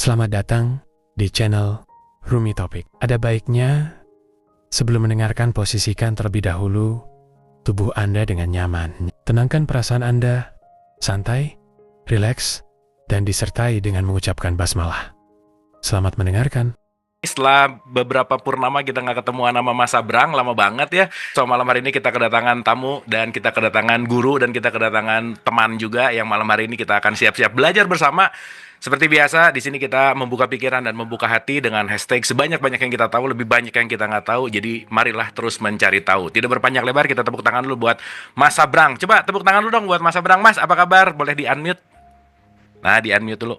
Selamat datang di channel Rumi Topik. Ada baiknya sebelum mendengarkan posisikan terlebih dahulu tubuh Anda dengan nyaman. Tenangkan perasaan Anda, santai, rileks, dan disertai dengan mengucapkan basmalah. Selamat mendengarkan. Setelah beberapa purnama kita nggak ketemuan sama Mas Abrang, lama banget ya. So malam hari ini kita kedatangan tamu dan kita kedatangan guru dan kita kedatangan teman juga yang malam hari ini kita akan siap-siap belajar bersama. Seperti biasa, di sini kita membuka pikiran dan membuka hati dengan hashtag sebanyak-banyak yang kita tahu, lebih banyak yang kita nggak tahu. Jadi marilah terus mencari tahu. Tidak berpanjang lebar, kita tepuk tangan dulu buat Mas Abrang. Coba tepuk tangan dulu dong buat Mas Abrang. Mas, apa kabar? Boleh di-unmute? Nah, di-unmute dulu.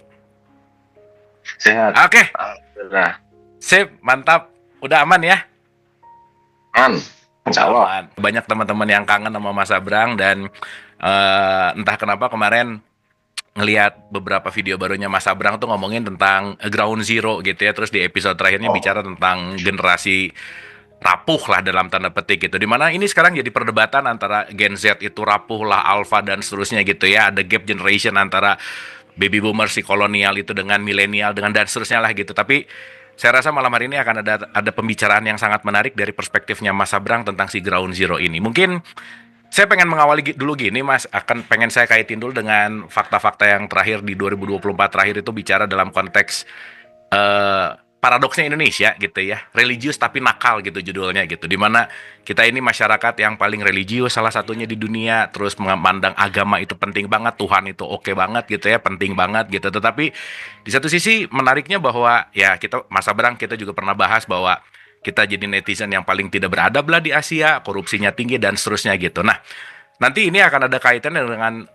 Sehat. Oke, Alhamdulillah. sip, mantap. Udah aman ya? Insya Allah. Aman. Banyak teman-teman yang kangen sama Mas Abrang dan entah kenapa kemarin ngelihat beberapa video barunya Mas Abrang tuh ngomongin tentang ground zero gitu ya. Terus di episode terakhirnya bicara tentang generasi rapuh lah dalam tanda petik gitu. Dimana ini sekarang jadi perdebatan antara Gen Z itu rapuh lah, Alpha dan seterusnya gitu ya. Ada gap generation antara baby boomer si kolonial itu dengan milenial dengan dan seterusnya lah gitu. Tapi saya rasa malam hari ini akan ada pembicaraan yang sangat menarik dari perspektifnya Mas Abrang tentang si ground zero ini. Mungkin saya pengen mengawali dulu gini Mas, pengen saya kaitin dulu dengan fakta-fakta yang terakhir di 2024 terakhir itu bicara dalam konteks paradoksnya Indonesia gitu ya, religius tapi nakal gitu judulnya gitu, dimana kita ini masyarakat yang paling religius salah satunya di dunia, terus memandang agama itu penting banget, Tuhan itu oke banget gitu ya, penting banget gitu, tetapi di satu sisi menariknya bahwa ya kita Mas Abrang kita juga pernah bahas bahwa kita jadi netizen yang paling tidak beradab lah di Asia, korupsinya tinggi dan seterusnya gitu. Nah, nanti ini akan ada kaitannya dengan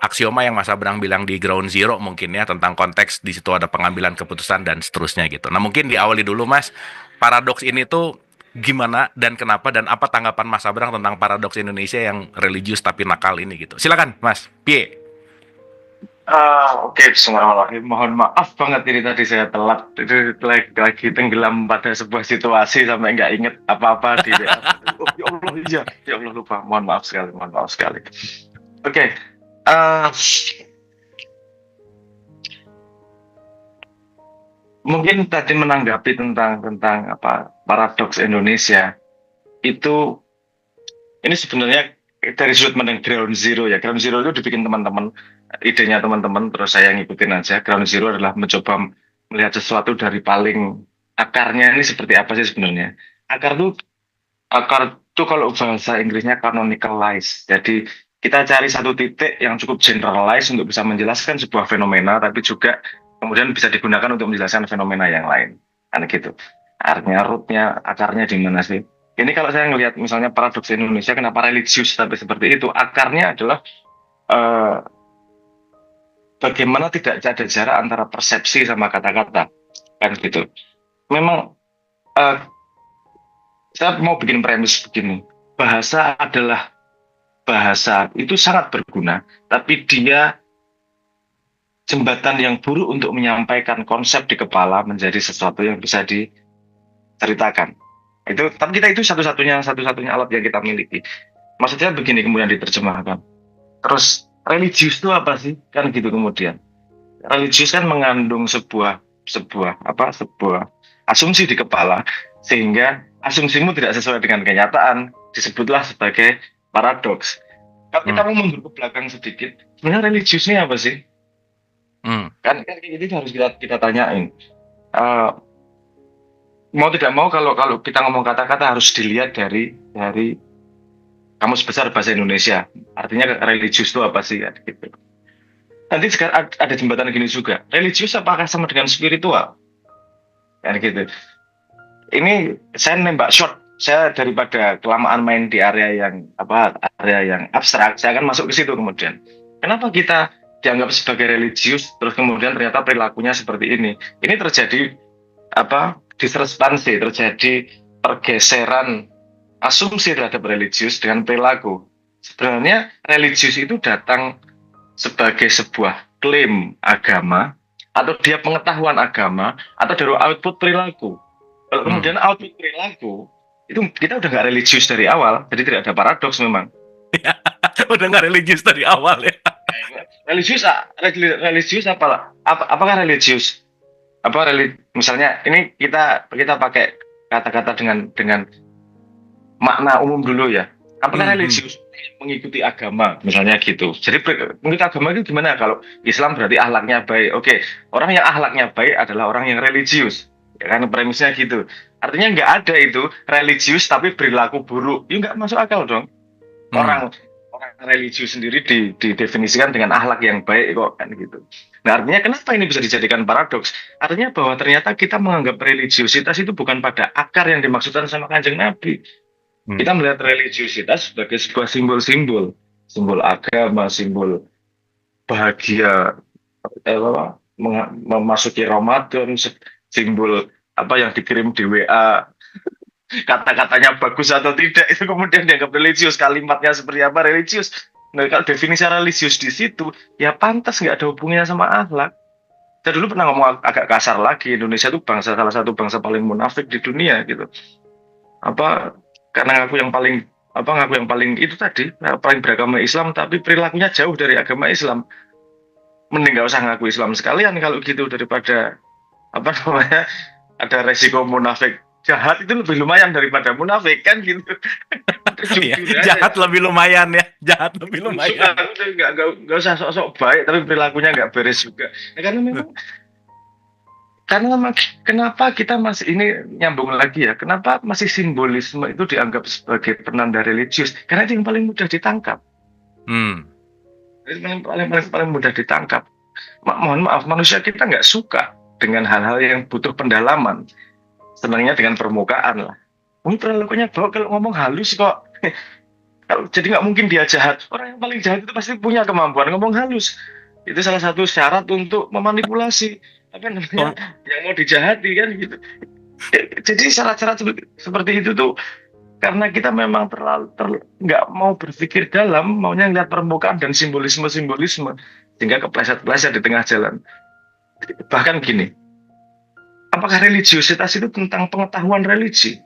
aksioma yang Mas Abrang bilang di Ground Zero mungkin ya, tentang konteks di situ ada pengambilan keputusan dan seterusnya gitu. Nah, mungkin diawali dulu Mas, paradoks ini tuh gimana dan kenapa dan apa tanggapan Mas Abrang tentang paradoks Indonesia yang religius tapi nakal ini gitu. Silakan Mas, Pie. Oke, Bismillahirrahmanirrahim. Mohon maaf banget ini tadi saya telat. Itu lagi tenggelam pada sebuah situasi sampai nggak inget apa-apa di WA. Oh, ya Allah, iya. Ya Allah, lupa. Mohon maaf sekali. Mohon maaf sekali. Oke. Mungkin tadi menanggapi tentang apa paradoks Indonesia itu, ini sebenarnya dari sudut pandang ground zero ya. Ground zero itu dibikin teman-teman, idenya teman-teman, terus saya ngikutin aja. Ground zero adalah mencoba melihat sesuatu dari paling akarnya ini seperti apa sih sebenarnya. Akar tuh kalau bahasa Inggrisnya canonicalize. Jadi kita cari satu titik yang cukup generalize untuk bisa menjelaskan sebuah fenomena, tapi juga kemudian bisa digunakan untuk menjelaskan fenomena yang lain. Kan gitu. Artinya rootnya, akarnya di mana sih? Ini kalau saya ngelihat misalnya paradoks Indonesia, kenapa religius tapi seperti itu? Akarnya adalah bagaimana tidak ada jarak antara persepsi sama kata-kata, kan gitu. Memang saya mau bikin premis begini, bahasa itu sangat berguna, tapi dia jembatan yang buruk untuk menyampaikan konsep di kepala menjadi sesuatu yang bisa diceritakan. Tapi kita itu satu-satunya alat yang kita miliki. Maksudnya begini kemudian diterjemahkan. Terus religius itu apa sih? Kan gitu kemudian. Religius kan mengandung sebuah asumsi di kepala, sehingga asumsimu tidak sesuai dengan kenyataan, disebutlah sebagai paradoks. Kalau kita mau mundur ke belakang sedikit, sebenarnya religius ini apa sih? Kan ini harus kita tanyain. Mau tidak mau kalau kita ngomong kata-kata harus dilihat dari Kamus Besar Bahasa Indonesia. Artinya religius itu apa sih? Gitu. Nanti sekarang ada jembatan gini juga. Religius apakah sama dengan spiritual? Kan gitu. Ini saya nembak short. Saya daripada kelamaan main di area yang abstrak, saya akan masuk ke situ kemudian. Kenapa kita dianggap sebagai religius, terus kemudian ternyata perilakunya seperti ini? Ini terjadi disrespansi, terjadi pergeseran asumsi terhadap religius dengan perilaku. Sebenarnya religius itu datang sebagai sebuah klaim agama, atau dia pengetahuan agama, atau dari output perilaku. Kalau kemudian output perilaku, itu kita udah nggak religius dari awal, jadi tidak ada paradoks memang. Udah nggak religius dari awal ya. Religius apakah religius? misalnya ini kita pakai kata-kata dengan makna umum dulu ya. Apakah religius mengikuti agama misalnya gitu. Jadi mengikuti agama itu gimana? Kalau Islam berarti akhlaknya baik. Oke, orang yang akhlaknya baik adalah orang yang religius. Ya kan premisnya gitu. Artinya nggak ada itu religius tapi perilaku buruk. Ya nggak masuk akal dong. Orang religius sendiri didefinisikan dengan akhlak yang baik kok kan gitu. Nah, artinya kenapa ini bisa dijadikan paradoks? Artinya bahwa ternyata kita menganggap religiusitas itu bukan pada akar yang dimaksudkan sama Kanjeng Nabi. Kita melihat religiusitas sebagai sebuah simbol-simbol, simbol agama, simbol bahagia, memasuki Ramadan, simbol apa yang dikirim di WA, kata-katanya bagus atau tidak, itu kemudian dianggap religius, kalimatnya seperti apa religius. Nah, kalau definisi religius di situ, ya pantas nggak ada hubungannya sama akhlak. Saya dulu pernah ngomong agak kasar lagi, Indonesia itu salah satu bangsa paling munafik di dunia gitu. Karena ngaku yang paling itu tadi, paling beragama Islam, tapi perilakunya jauh dari agama Islam. Mending nggak usah ngaku Islam sekalian kalau gitu, daripada ada resiko munafik jahat itu lebih lumayan daripada munafik kan gitu. Jahat lebih lumayan ya, jahat lebih lumayan. Nggak usah sok-sok baik tapi perilakunya nggak beres juga. Nah, karena memang kenapa kita masih ini nyambung lagi ya, kenapa masih simbolisme itu dianggap sebagai penanda religius? Karena itu yang paling mudah ditangkap. Itu paling mudah ditangkap. Mohon maaf, manusia kita nggak suka dengan hal-hal yang butuh pendalaman. Senangnya dengan permukaan lah. Mungkin perilakunya bahwa kalau ngomong halus kok. Jadi nggak mungkin dia jahat. Orang yang paling jahat itu pasti punya kemampuan ngomong halus. Itu salah satu syarat untuk memanipulasi yang mau dijahati kan gitu. Jadi syarat-syarat seperti itu tuh karena kita memang terlalu nggak mau berpikir dalam, maunya ngeliat permukaan dan simbolisme sehingga kepleset-pleset di tengah jalan. Bahkan gini, apakah religiusitas itu tentang pengetahuan religi?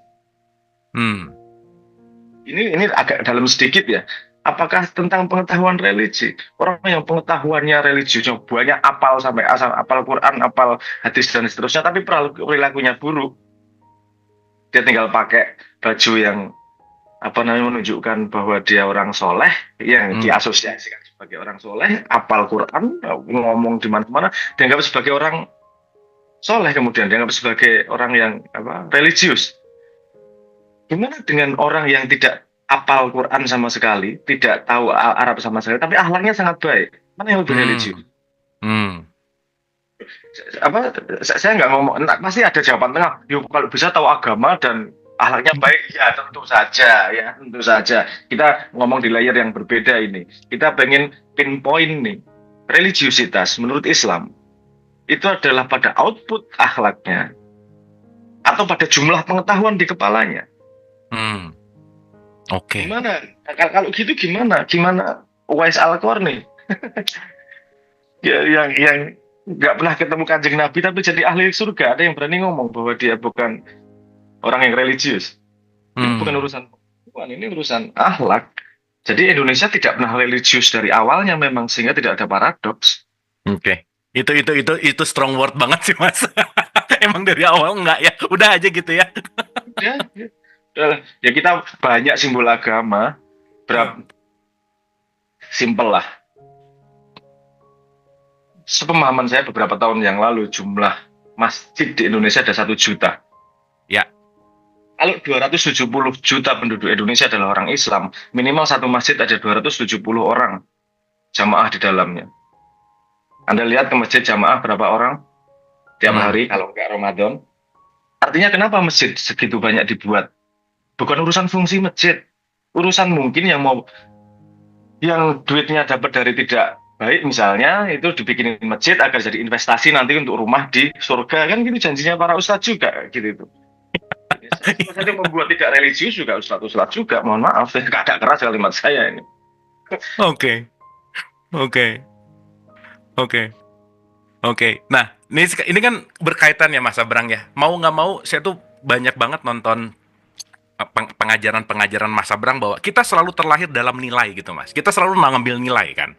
Ini agak dalam sedikit ya. Apakah tentang pengetahuan religi? Orang yang pengetahuannya religiusnya banyak, apal Quran, apal hadis dan seterusnya, tapi perilakunya buruk. Dia tinggal pakai baju yang menunjukkan bahwa dia orang soleh, yang diasosiasikan sebagai orang soleh, apal Quran, ngomong di mana-mana, dianggap sebagai orang soleh, kemudian dianggap sebagai orang yang religius. Gimana dengan orang yang tidak apal Quran sama sekali, tidak tahu Arab sama sekali, tapi akhlaknya sangat baik? Mana yang lebih religius? Saya nggak ngomong, pasti ada jawaban tengah. Kalau bisa tahu agama dan akhlaknya baik, ya tentu saja. Kita ngomong di layer yang berbeda ini. Kita pengen pinpoint nih, religiusitas menurut Islam itu adalah pada output akhlaknya atau pada jumlah pengetahuan di kepalanya. Oke. Gimana? Kalau gitu gimana? Gimana Uwais Al-Qarni? yang nggak pernah ketemu Kanjeng Nabi tapi jadi ahli surga. Ada yang berani ngomong bahwa dia bukan orang yang religius. Ini bukan urusan pengetahuan, ini urusan akhlak. Jadi Indonesia tidak pernah religius dari awalnya memang, sehingga tidak ada paradoks. Oke. Itu strong word banget sih, Mas. Emang dari awal enggak ya? Udah aja gitu ya. Ya kita banyak simbol agama, simple lah. Sepemahaman saya beberapa tahun yang lalu jumlah masjid di Indonesia ada 1 juta. Ya. Kalau 270 juta penduduk Indonesia adalah orang Islam, minimal satu masjid ada 270 orang jamaah di dalamnya. Anda lihat ke masjid jamaah berapa orang tiap hari kalau nggak Ramadan. Artinya kenapa masjid segitu banyak dibuat? Bukan urusan fungsi masjid, urusan mungkin yang duitnya dapat dari tidak baik misalnya itu dibikinin masjid agar jadi investasi nanti untuk rumah di surga, kan gitu janjinya para ustadz juga gitu. Saja membuat tidak religius juga ustadz juga, mohon maaf agak keras kalimat saya ini. Oke. Nah, ini kan berkaitan ya Mas Abrang ya. Mau nggak mau saya tuh banyak banget nonton pengajaran Mas Abrang bahwa kita selalu terlahir dalam nilai gitu Mas. Kita selalu mengambil nilai kan.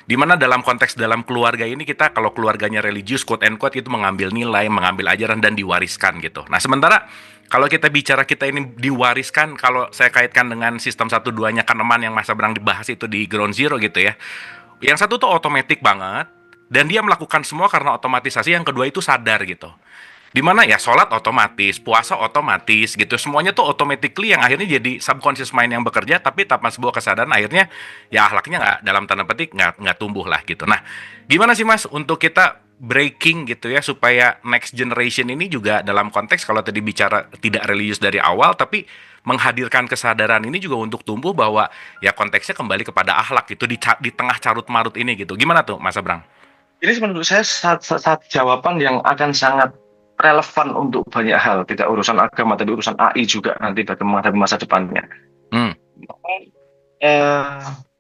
Dimana dalam konteks dalam keluarga ini kita kalau keluarganya religius quote and quote itu mengambil nilai, mengambil ajaran dan diwariskan gitu. Nah sementara kalau kita bicara kita ini diwariskan, kalau saya kaitkan dengan sistem 1-2-nya Kahneman yang Mas Abrang dibahas itu di Ground Zero gitu ya. Yang satu tuh otomatis banget dan dia melakukan semua karena otomatisasi, yang kedua itu sadar gitu. Dimana ya sholat otomatis, puasa otomatis gitu, semuanya tuh automatically yang akhirnya jadi subconscious mind yang bekerja, tapi tanpa sebuah kesadaran akhirnya ya akhlaknya nggak, dalam tanda petik nggak tumbuh lah gitu. Nah gimana sih Mas untuk kita breaking gitu ya supaya next generation ini juga dalam konteks kalau tadi bicara tidak religius dari awal tapi menghadirkan kesadaran ini juga untuk tumbuh bahwa ya konteksnya kembali kepada akhlak gitu di tengah carut marut ini gitu. Gimana tuh Mas Abrang? Ini menurut saya satu jawaban yang akan sangat relevan untuk banyak hal, tidak urusan agama tapi urusan AI juga nanti bagi menghadapi masa depannya. Hmm.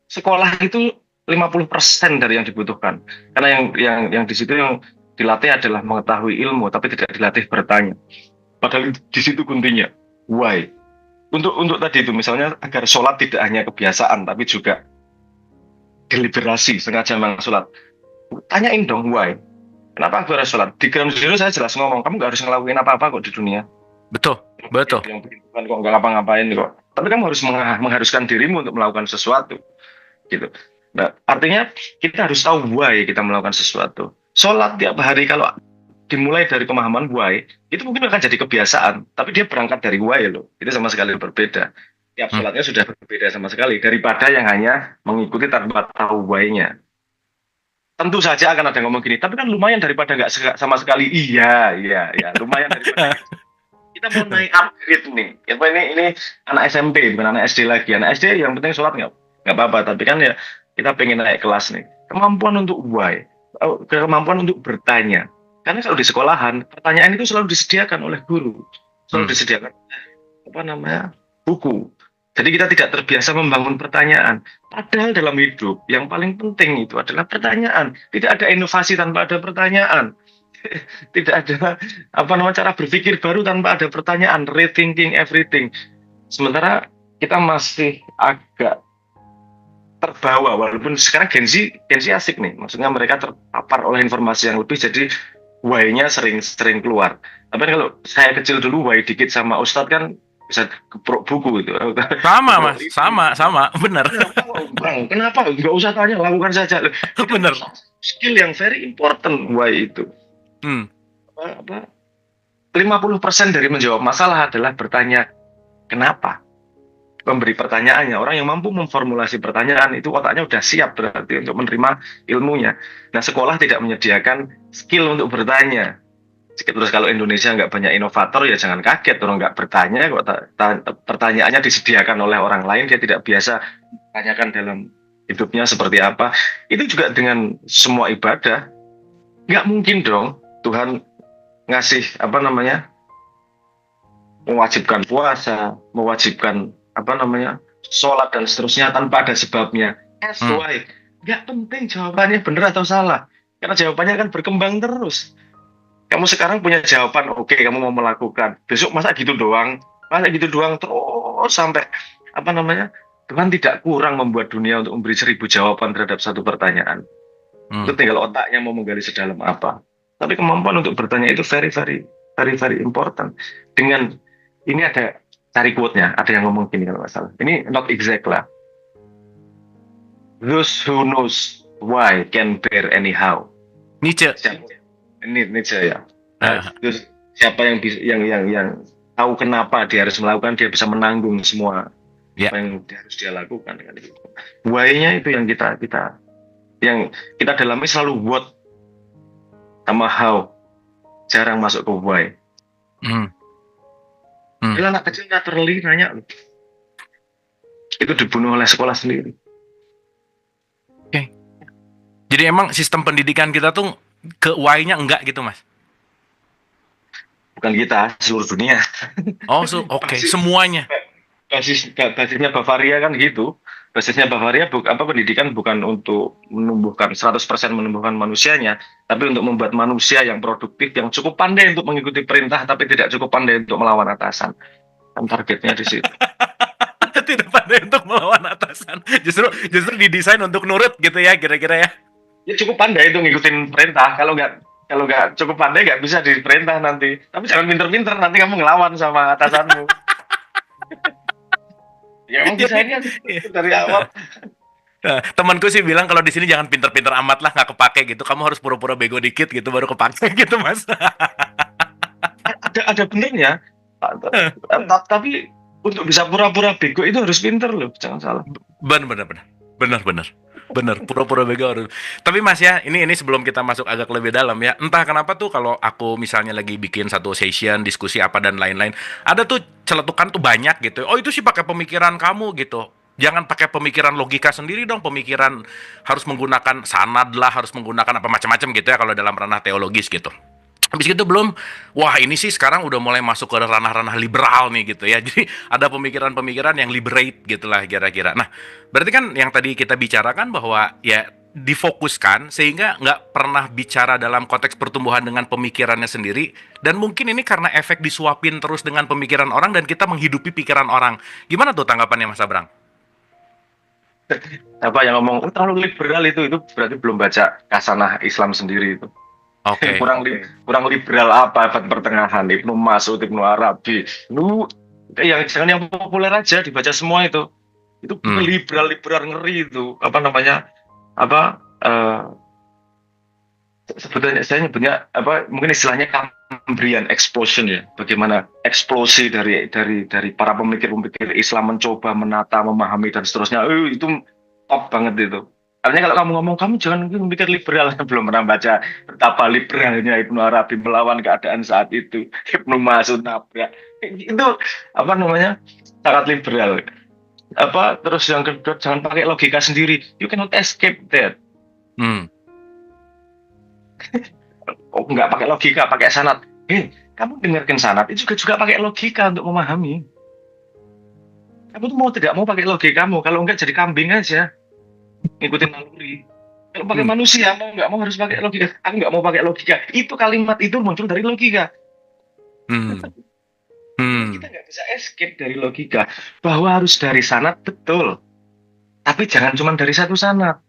Sekolah itu 50% dari yang dibutuhkan, karena yang di situ yang dilatih adalah mengetahui ilmu tapi tidak dilatih bertanya. Padahal di situ kuntinya. Why? Untuk tadi itu misalnya agar sholat tidak hanya kebiasaan tapi juga deliberasi, sengaja memang sholat. Tanyain dong why. Kenapa aku harus sholat? Di Ground Zero saya jelas ngomong, kamu gak harus ngelakuin apa-apa kok di dunia. Betul. Yang bukan kok nggak ngapa-ngapain kok. Tapi kamu harus mengharuskan dirimu untuk melakukan sesuatu, gitu. Nah, artinya kita harus tahu why kita melakukan sesuatu. Sholat tiap hari kalau dimulai dari pemahaman why, itu mungkin akan jadi kebiasaan. Tapi dia berangkat dari why loh. Itu sama sekali berbeda. Tiap sholatnya sudah berbeda sama sekali daripada yang hanya mengikuti tanpa tahu why-nya. Tentu saja akan ada yang ngomong gini, tapi kan lumayan daripada nggak sama sekali. Iya, lumayan daripada kita mau naik upgrade nih. Ini anak SMP bukan anak SD lagi. Anak SD yang penting sholat nggak apa-apa, tapi kan ya kita pengen naik kelas nih. Kemampuan untuk why, kemampuan untuk bertanya. Karena kalau di sekolahan pertanyaan itu selalu disediakan oleh guru, selalu disediakan buku. Jadi kita tidak terbiasa membangun pertanyaan. Padahal dalam hidup yang paling penting itu adalah pertanyaan. Tidak ada inovasi tanpa ada pertanyaan. Tidak ada cara berpikir baru tanpa ada pertanyaan. Rethinking everything. Sementara kita masih agak terbawa, walaupun sekarang Gen Z asik nih. Maksudnya mereka terpapar oleh informasi yang lebih, jadi why-nya sering keluar. Tapi kalau saya kecil dulu why dikit sama Ustadz kan bisa keprok buku gitu. Sama Mas, sama, benar. Bang, kenapa? Nggak usah tanya, lakukan saja. Benar. Skill yang very important why itu. 50% dari menjawab masalah adalah bertanya kenapa. Memberi pertanyaannya. Orang yang mampu memformulasi pertanyaan itu otaknya udah siap berarti untuk menerima ilmunya. Nah, sekolah tidak menyediakan skill untuk bertanya. Terus kalau Indonesia nggak banyak inovator ya jangan kaget orang nggak bertanya kok pertanyaannya disediakan oleh orang lain, dia tidak biasa tanyakan dalam hidupnya seperti apa. Itu juga dengan semua ibadah. Nggak mungkin dong Tuhan ngasih mewajibkan puasa, mewajibkan sholat dan seterusnya tanpa ada sebabnya. Why? Nggak penting jawabannya benar atau salah, karena jawabannya akan berkembang terus. Kamu sekarang punya jawaban, oke, kamu mau melakukan. Besok masa gitu doang terus sampai Tuhan tidak kurang membuat dunia untuk memberi 1000 jawaban terhadap satu pertanyaan. Itu tinggal otaknya mau menggali sedalam apa. Tapi kemampuan untuk bertanya itu very very very very important. Dengan ini ada cari quote-nya, ada yang ngomong gini kalau nggak salah. Ini not exact lah. Those who knows why can bear anyhow. Nietzsche. Ini Nietzsche ya. Terus siapa yang tahu kenapa dia harus melakukan, dia bisa menanggung semua apa yang harus dia lakukan. Why-nya itu yang kita dalami selalu what sama how, jarang masuk ke why. Anak kecil naturally nanya loh. Itu dibunuh oleh sekolah sendiri. Oke. Jadi emang sistem pendidikan kita tuh ke why-nya enggak gitu Mas? Bukan kita, seluruh dunia. Oh, oke. Semuanya. Basisnya Bavaria kan gitu. Basisnya Bavaria pendidikan bukan untuk menumbuhkan 100% menumbuhkan manusianya, tapi untuk membuat manusia yang produktif, yang cukup pandai untuk mengikuti perintah tapi tidak cukup pandai untuk melawan atasan. Kan targetnya di situ. tidak pandai untuk melawan atasan. Justru didesain untuk nurut gitu ya kira-kira ya. Ya cukup pandai itu ngikutin perintah. Kalau nggak cukup pandai nggak bisa diperintah nanti. Tapi jangan pinter-pinter nanti kamu ngelawan sama atasanmu. Ya emang desainnya dari awal. Nah, temanku sih bilang kalau di sini jangan pinter-pinter amat lah, nggak kepake gitu. Kamu harus pura-pura bego dikit gitu baru kepake gitu Mas. Ada benernya. Tapi untuk bisa pura-pura bego itu harus pinter loh, jangan salah. Bener, pura-pura bego harus. Tapi Mas ya, ini sebelum kita masuk agak lebih dalam ya, entah kenapa tuh kalau aku misalnya lagi bikin satu session, diskusi apa dan lain-lain, ada tuh celetukan tuh banyak gitu. Oh itu sih pakai pemikiran kamu gitu. Jangan pakai pemikiran logika sendiri dong, pemikiran harus menggunakan sanad lah, harus menggunakan apa macam-macam gitu ya kalau dalam ranah teologis gitu. Habis itu belum, wah ini sih sekarang udah mulai masuk ke ranah-ranah liberal nih gitu ya. Jadi ada pemikiran-pemikiran yang liberate gitu lah kira-kira. Nah, berarti kan yang tadi kita bicarakan bahwa ya difokuskan sehingga nggak pernah bicara dalam konteks pertumbuhan dengan pemikirannya sendiri. Dan mungkin ini karena efek disuapin terus dengan pemikiran orang dan kita menghidupi pikiran orang. Gimana tuh tanggapannya Mas Abrang? Apa yang ngomong terlalu liberal itu berarti belum baca kasanah Islam sendiri itu. Oke. Kurang liberal apa abad pertengahan, Ibnu Mas'ud, Ibnu Arabi. Yang jangan yang populer aja dibaca semua itu. Itu liberal ngeri itu. Apa namanya? Sebetulnya saya nyebutnya mungkin istilahnya Cambrian explosion ya. Bagaimana eksplosi dari para pemikir-pemikir Islam mencoba menata, memahami dan seterusnya. Itu top banget itu. Artinya kalau kamu ngomong, kamu jangan mikir liberal, belum pernah baca betapa liberalnya Ibnu Arabi melawan keadaan saat itu. Ibnu Mas'ud nabrak. Itu sangat liberal. Terus yang kedua, jangan pakai logika sendiri. You cannot escape that. Nggak pakai logika, pakai sanad. Kamu dengarkan sanad, itu juga pakai logika untuk memahami. Kamu tuh mau tidak mau pakai logikamu, kalau enggak jadi kambing aja. Ngikutin naluri. Kalau pakai manusia mau nggak mau harus pakai logika. Aku nggak mau pakai logika. Itu kalimat itu muncul dari logika. Kita nggak bisa escape dari logika. Bahwa harus dari sanad betul. Tapi jangan cuma dari satu sanad.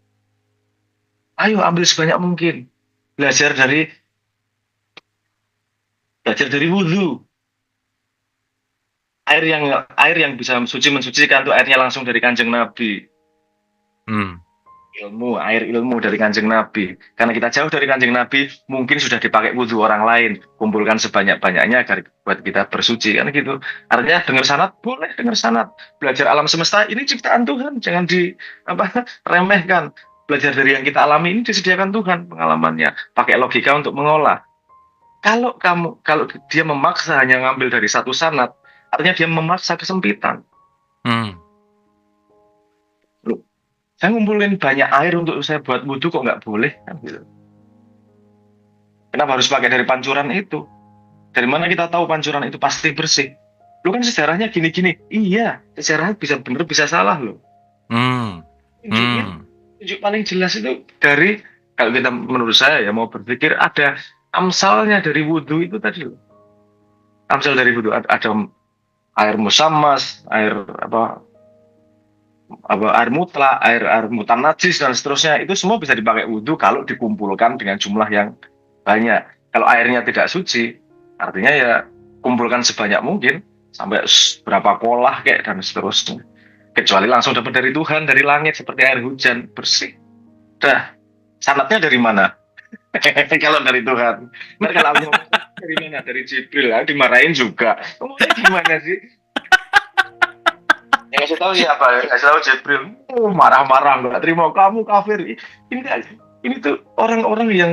Ayo ambil sebanyak mungkin. Belajar dari wudhu. Air yang bisa mensucikan itu airnya langsung dari Kanjeng Nabi. Air ilmu dari Kanjeng Nabi. Karena kita jauh dari Kanjeng Nabi, mungkin sudah dipakai wudhu orang lain. Kumpulkan sebanyak-banyaknya agar buat kita bersuci, kan gitu. Artinya dengar sanad, boleh dengar sanad. Belajar alam semesta, ini ciptaan Tuhan, jangan remehkan. Belajar dari yang kita alami ini disediakan Tuhan pengalamannya. Pakai logika untuk mengolah. Kalau dia memaksa hanya ngambil dari satu sanad, artinya dia memaksa kesempitan. Saya ngumpulin banyak air untuk saya buat wudhu kok nggak boleh kan gitu. Kenapa harus pakai dari pancuran itu? Dari mana kita tahu pancuran itu pasti bersih? Lu kan sejarahnya gini-gini. Iya, sejarahnya bisa benar bisa salah loh. Tunjuk paling jelas itu dari, kalau kita menurut saya ya mau berpikir ada amsalnya dari wudhu itu tadi loh. Amsal dari wudhu ada air musammas, air mutlak, air mutan najis dan seterusnya, itu semua bisa dipakai wudhu kalau dikumpulkan dengan jumlah yang banyak. Kalau airnya tidak suci, artinya ya kumpulkan sebanyak mungkin sampai berapa kolah kayak dan seterusnya. Kecuali langsung dapat dari Tuhan, dari langit seperti air hujan bersih. Sanadnya dari mana? Kalau dari Tuhan. Kalau dari mana? Dari Jibril, dimarahin juga. Ngomongnya gimana sih? Yang saya tahu siapa? Yang saya tahu Jibril. Marah-marah, nggak terima, kamu kafir. Ini tuh orang-orang yang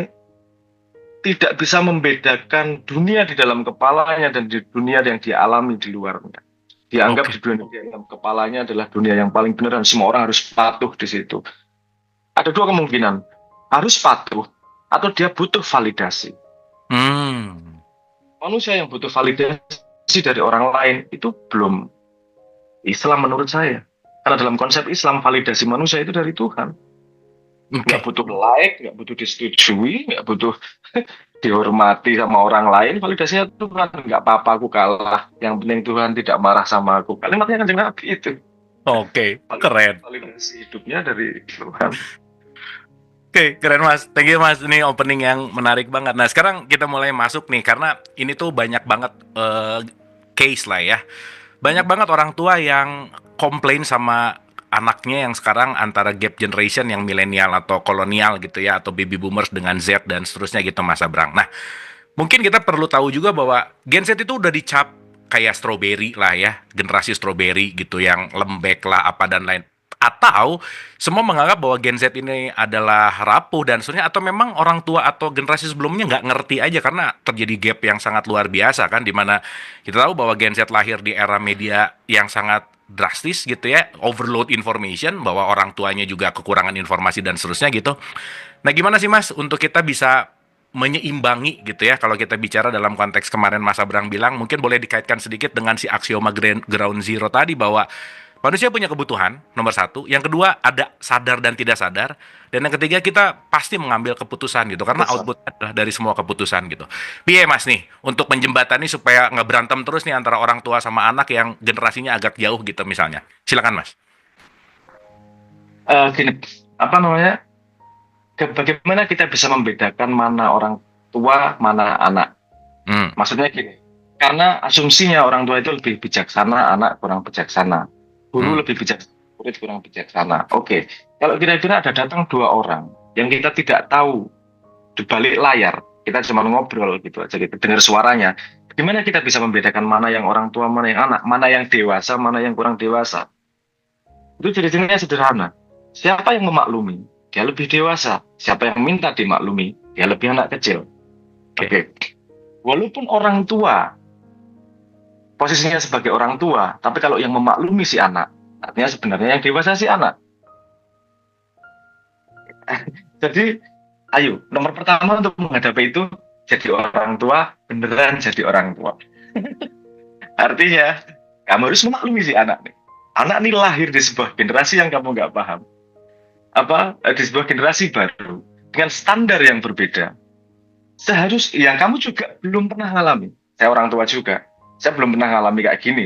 tidak bisa membedakan dunia di dalam kepalanya dan di dunia yang dia alami di luarnya. Dianggap di dunia di dalam kepalanya adalah dunia yang paling benar dan semua orang harus patuh di situ. Ada dua kemungkinan, harus patuh atau dia butuh validasi. Manusia yang butuh validasi dari orang lain itu belum Islam menurut saya. Karena dalam konsep Islam, validasi manusia itu dari Tuhan. Nggak butuh like, nggak butuh disetujui, nggak butuh dihormati sama orang lain. Validasinya Tuhan, nggak apa-apa aku kalah. Yang penting Tuhan tidak marah sama aku. Kalimatnya Kanjeng Nabi itu. Oke, keren. Validasi hidupnya dari Tuhan. Oke, keren Mas. Thank you Mas. Ini opening yang menarik banget. Nah, sekarang kita mulai masuk nih karena ini tuh banyak banget case lah ya. Banyak banget orang tua yang komplain sama anaknya yang sekarang antara gap generation yang milenial atau kolonial gitu ya, atau baby boomers dengan Z dan seterusnya gitu Mas Abrang. Nah, mungkin kita perlu tahu juga bahwa Gen Z itu udah dicap kayak strawberry lah ya, generasi strawberry gitu yang lembek lah apa dan lain. Atau semua menganggap bahwa Gen Z ini adalah rapuh dan seterusnya, atau memang orang tua atau generasi sebelumnya nggak ngerti aja karena terjadi gap yang sangat luar biasa kan, dimana kita tahu bahwa Gen Z lahir di era media yang sangat drastis gitu ya, overload information, bahwa orang tuanya juga kekurangan informasi dan seterusnya gitu. Nah, gimana sih Mas untuk kita bisa menyeimbangi gitu ya, kalau kita bicara dalam konteks kemarin Mas Abrang bilang, mungkin boleh dikaitkan sedikit dengan si aksioma ground zero tadi, bahwa manusia punya kebutuhan, nomor satu. Yang kedua, ada sadar dan tidak sadar. Dan yang ketiga, kita pasti mengambil keputusan gitu, karena Betul. output adalah dari semua keputusan gitu. Piye Mas nih, untuk menjembatani supaya nggak berantem terus nih antara orang tua sama anak yang generasinya agak jauh gitu misalnya. Silakan Mas. Gini, apa namanya? Bagaimana kita bisa membedakan mana orang tua, mana anak? Hmm, Maksudnya gini, karena asumsinya orang tua itu lebih bijaksana, anak kurang bijaksana. Guru hmm, lebih bijaksana, murid kurang bijaksana. Oke, kalau kira-kira ada datang dua orang yang kita tidak tahu di balik layar, kita cuma ngobrol gitu aja, gitu, dengar suaranya. Gimana kita bisa membedakan mana yang orang tua, mana yang anak, mana yang dewasa, mana yang kurang dewasa? Itu ciri-cirinya sederhana. Siapa yang memaklumi, dia lebih dewasa. Siapa yang minta dimaklumi, dia lebih anak kecil. oke. Oke. Walaupun orang tua posisinya sebagai orang tua, tapi kalau yang memaklumi si anak, artinya sebenarnya yang dewasa si anak. Jadi, ayo, nomor pertama untuk menghadapi itu, jadi orang tua, beneran jadi orang tua. Artinya, kamu harus memaklumi si anak nih. Anak nih lahir di sebuah generasi yang kamu nggak paham. Di sebuah generasi baru, dengan standar yang berbeda. Yang kamu juga belum pernah ngalami. Saya orang tua juga. Saya belum pernah ngalami kayak gini.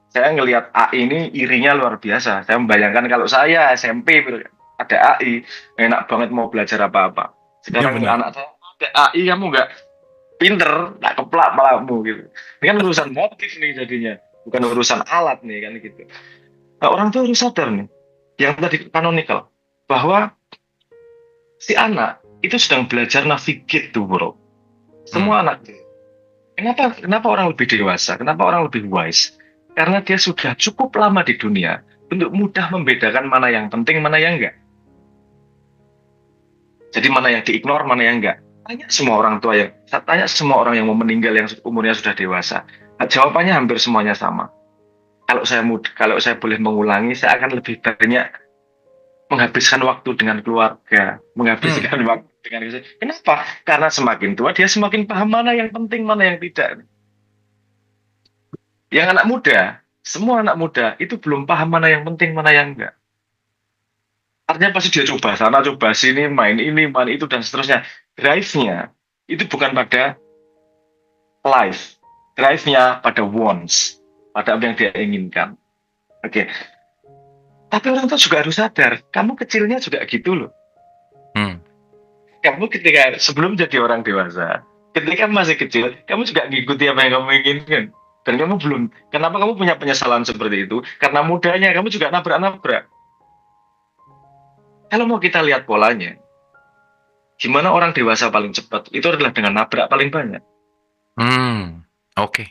Saya ngelihat AI ini irinya luar biasa. Saya membayangkan kalau saya SMP ada AI, enak banget mau belajar apa-apa. Ya Sekarang benar. anak saya ada AI, kamu nggak pinter, nggak keplak malamu gitu. Ini kan urusan motif nih jadinya, bukan urusan alat nih kan gitu. Nah, orang tua harus sadar nih, yang tadi canonical, bahwa si anak itu sedang belajar navigate the world. Hmm, Semua anak. Kenapa orang lebih dewasa? Kenapa orang lebih wise? Karena dia sudah cukup lama di dunia untuk mudah membedakan mana yang penting, mana yang enggak. Jadi mana yang diignore, mana yang enggak. Tanya semua orang yang mau meninggal yang umurnya sudah dewasa. Nah, jawabannya hampir semuanya sama. Kalau saya boleh mengulangi, saya akan lebih banyak menghabiskan waktu dengan keluarga, hmm, menghabiskan waktu dengan istri. Kenapa? Karena semakin tua dia semakin paham mana yang penting, mana yang tidak. Yang anak muda, semua anak muda itu belum paham mana yang penting, mana yang enggak. Artinya pasti dia coba sana, coba sini, main ini, main itu, dan seterusnya. Drive-nya itu bukan pada life. Drive-nya pada wants, pada apa yang dia inginkan. Oke. Tapi orang tua juga harus sadar, kamu kecilnya juga gitu loh. hmm. Kamu ketika sebelum jadi orang dewasa, ketika masih kecil, kamu juga ngikuti apa yang kamu inginkan. Dan kamu belum, kenapa kamu punya penyesalan seperti itu? Karena mudanya kamu juga nabrak-nabrak. Kalau mau kita lihat polanya, gimana orang dewasa paling cepat? Itu adalah dengan nabrak paling banyak. Hmm, oke.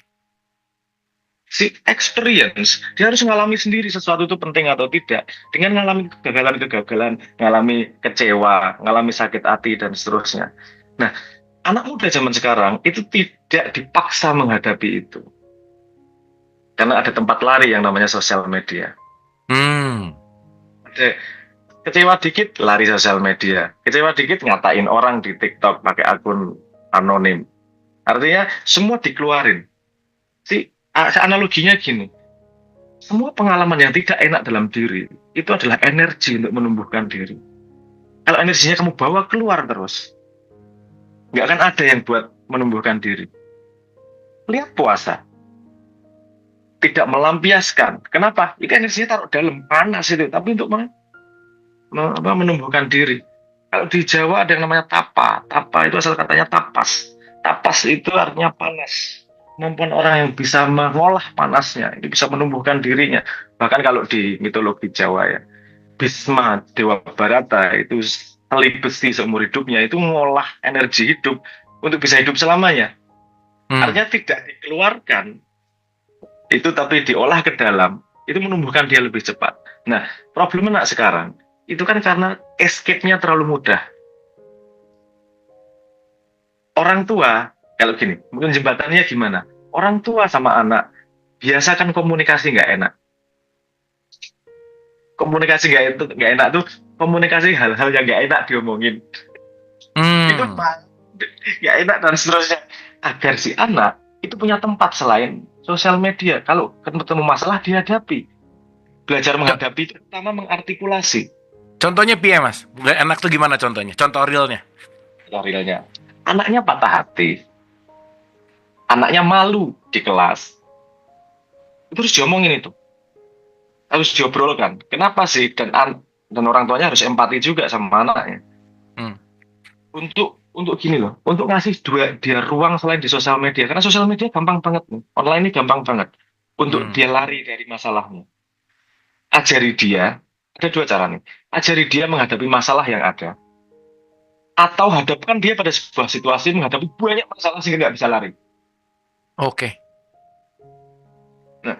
Si experience, dia harus mengalami sendiri sesuatu itu penting atau tidak. Dengan mengalami kegagalan-kegagalan, mengalami kecewa, mengalami sakit hati, dan seterusnya. Nah, anak muda zaman sekarang itu tidak dipaksa menghadapi itu. Karena ada tempat lari yang namanya sosial media. Hmm, Ada kecewa dikit, lari sosial media. Kecewa dikit, ngatain orang di TikTok pakai akun anonim. Artinya semua dikeluarin. Analoginya gini, semua pengalaman yang tidak enak dalam diri itu adalah energi untuk menumbuhkan diri. Kalau energinya kamu bawa keluar terus, nggak akan ada yang buat menumbuhkan diri. Lihat puasa. tidak melampiaskan. Kenapa? Itu energinya taruh dalam, panas itu. Tapi untuk menumbuhkan diri. Kalau di Jawa ada yang namanya tapa. Tapa itu asal katanya tapas. Tapas itu artinya panas. Kemampuan orang yang bisa mengolah panasnya, itu bisa menumbuhkan dirinya. Bahkan kalau di mitologi Jawa ya, Bisma Dewa Barata itu teli besi seumur hidupnya, itu mengolah energi hidup untuk bisa hidup selamanya. Artinya tidak dikeluarkan itu, tapi diolah ke dalam, itu menumbuhkan dia lebih cepat. Nah, problemnya sekarang itu kan karena escape-nya terlalu mudah. Orang tua, kalau gini, mungkin jembatannya gimana? Orang tua sama anak, biasa kan komunikasi nggak enak. Komunikasi nggak enak tuh, komunikasi hal-hal yang nggak enak diomongin. Itu nggak enak dan seterusnya. Agar si anak itu punya tempat selain sosial media. Kalau ketemu masalah dihadapi. Belajar menghadapi, terutama mengartikulasi. Contohnya piye Mas? Gak enak tuh gimana contohnya? Contoh realnya. Realnya. Anaknya patah hati. Anaknya malu di kelas. Itu harus diomongin itu. Harus diobrolkan. Kenapa sih? Dan orang tuanya harus empati juga sama anaknya. Untuk gini loh. Untuk ngasih dia ruang selain di sosial media. Karena sosial media gampang banget nih. Online ini gampang banget. Untuk dia lari dari masalahnya. Ajari dia, ada dua cara nih. Ajari dia menghadapi masalah yang ada. Atau hadapkan dia pada sebuah situasi menghadapi banyak masalah sehingga nggak bisa lari. Oke. Nah,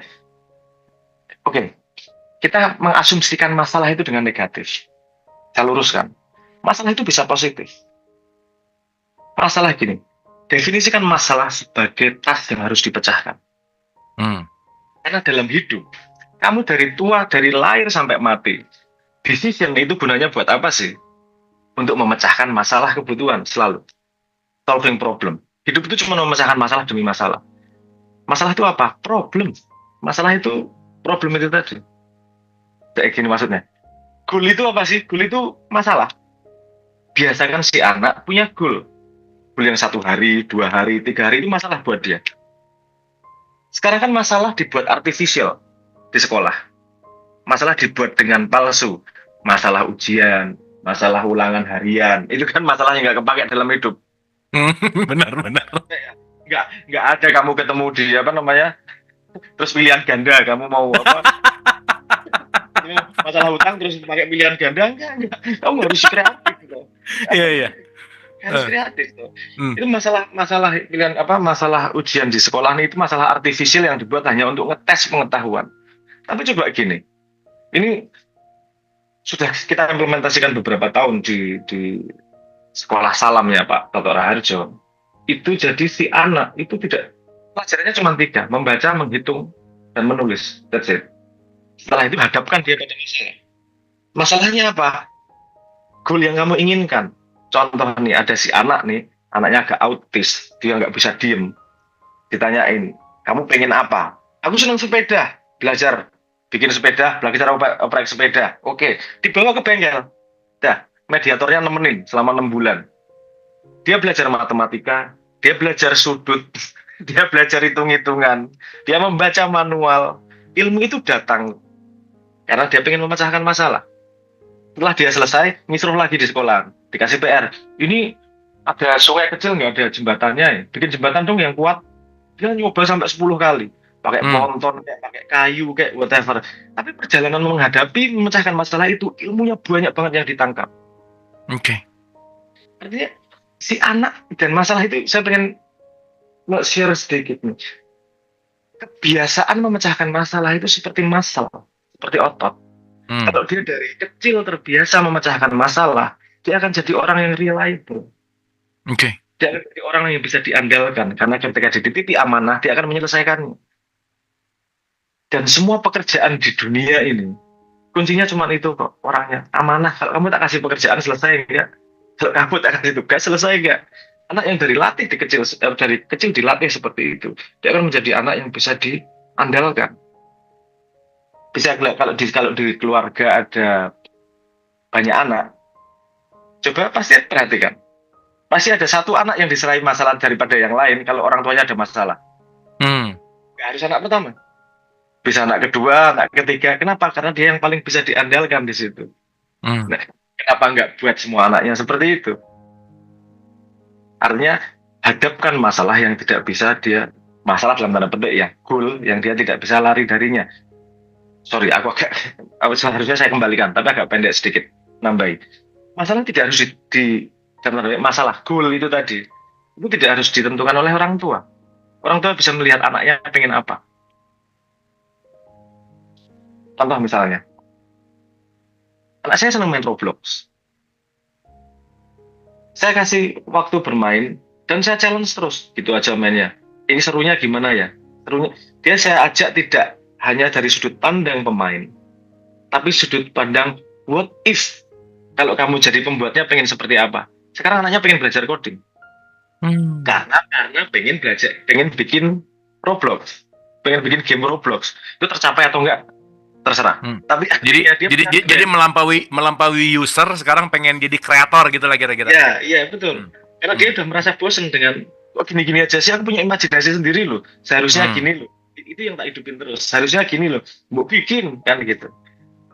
oke. Kita mengasumsikan masalah itu dengan negatif. Saya luruskan. Masalah itu bisa positif. Masalah gini. Definisikan masalah sebagai tas yang harus dipecahkan. Karena dalam hidup, kamu dari tua, dari lahir sampai mati, decision itu gunanya buat apa sih? Untuk memecahkan masalah kebutuhan selalu. Solving problem. Hidup itu cuma memecahkan masalah demi masalah. Masalah itu apa? Problem. Masalah itu problem itu tadi. Kayak gini maksudnya. Goal itu apa sih? Goal itu masalah. Biasakan si anak punya goal. Goal yang 1 hari, 2 hari, 3 hari itu masalah buat dia. Sekarang kan masalah dibuat artificial di sekolah. Masalah dibuat dengan palsu. Masalah ujian, masalah ulangan harian. Itu kan masalah yang nggak kepake dalam hidup. Benar. Nggak ada kamu ketemu di apa namanya, terus pilihan ganda, kamu mau apa? Masalah hutang terus pakai pilihan ganda, enggak. Kamu harus kreatif gitu. Iya. Harus kreatif tuh. Itu masalah pilihan apa? Masalah ujian di sekolah ini itu masalah artifisial yang dibuat hanya untuk ngetes pengetahuan. Tapi coba gini, ini sudah kita implementasikan beberapa tahun di sekolah salam ya Pak Dr. Raharjo. Itu jadi si anak itu tidak, pelajarannya cuma 3, membaca, menghitung, dan menulis. That's it. Setelah itu hadapkan dia pada masalah. Masalahnya apa? Goal yang kamu inginkan. Contoh nih, ada si anak nih, anaknya agak autis, dia nggak bisa diem. Ditanyain, kamu pengen apa? Aku senang sepeda, belajar bikin sepeda, belajar oprek sepeda. Oke, dibawa ke bengkel. Dah, mediatornya nemenin selama 6 bulan. Dia belajar matematika, dia belajar sudut, dia belajar hitung-hitungan, dia membaca manual. Ilmu itu datang karena dia pengen memecahkan masalah. Setelah dia selesai, ngisruh lagi di sekolah, dikasih PR. Ini ada sungai kecil nggak ada jembatannya ya? Bikin jembatan dong yang kuat. Dia nyoba sampai 10 kali. Pakai ponton, pakai kayu, kayak whatever. Tapi perjalanan menghadapi, memecahkan masalah itu, ilmunya banyak banget yang ditangkap. Oke. Artinya, si anak dan masalah itu, saya pengen share sedikit nih. Kebiasaan memecahkan masalah itu seperti muscle, seperti otot. Kalau dia dari kecil terbiasa memecahkan masalah, dia akan jadi orang yang reliable. Oke. Dia akan jadi orang yang bisa diandalkan, karena ketika dititipi amanah, dia akan menyelesaikannya. Dan semua pekerjaan di dunia ini, kuncinya cuma itu kok, orangnya. Amanah, kalau kamu tak kasih pekerjaan, selesai enggak? Kalau kamu tak kasih tugas, selesai enggak? Anak yang dari kecil dilatih seperti itu, dia akan menjadi anak yang bisa diandalkan. Bisa kalau di keluarga ada banyak anak, coba pasti perhatikan, pasti ada satu anak yang diserahi masalah daripada yang lain kalau orang tuanya ada masalah. Nggak harus anak pertama. bisa anak kedua, anak ketiga. Kenapa? Karena dia yang paling bisa diandalkan di situ. Hmm. Nah, kenapa nggak buat semua anaknya seperti itu? Artinya hadapkan masalah yang tidak bisa dia, masalah dalam tanda petik ya, goal yang dia tidak bisa lari darinya. Sorry, seharusnya saya kembalikan, tapi agak pendek sedikit, nambahi. Masalah tidak harus dalam tanda petik, masalah goal itu tadi, itu tidak harus ditentukan oleh orang tua. Orang tua bisa melihat anaknya pengen apa. Contoh misalnya, anak saya senang main Roblox. Saya kasih waktu bermain dan saya challenge terus gitu aja mainnya. Ini serunya gimana ya? Serunya dia saya ajak tidak hanya dari sudut pandang pemain, tapi sudut pandang what if kalau kamu jadi pembuatnya pengen seperti apa? Sekarang anaknya pengen belajar coding karena pengen belajar, pengen bikin Roblox, pengen bikin game Roblox. Itu tercapai atau enggak? Terserah. Tapi Jadi jadi melampaui user sekarang pengen jadi kreator gitu lah kira-kira. Iya betul. Karena dia udah merasa bosen dengan kok gini-gini aja sih, aku punya imajinasi sendiri loh. Seharusnya gini loh. Itu yang tak hidupin terus. Seharusnya gini loh. Mau bikin kan gitu.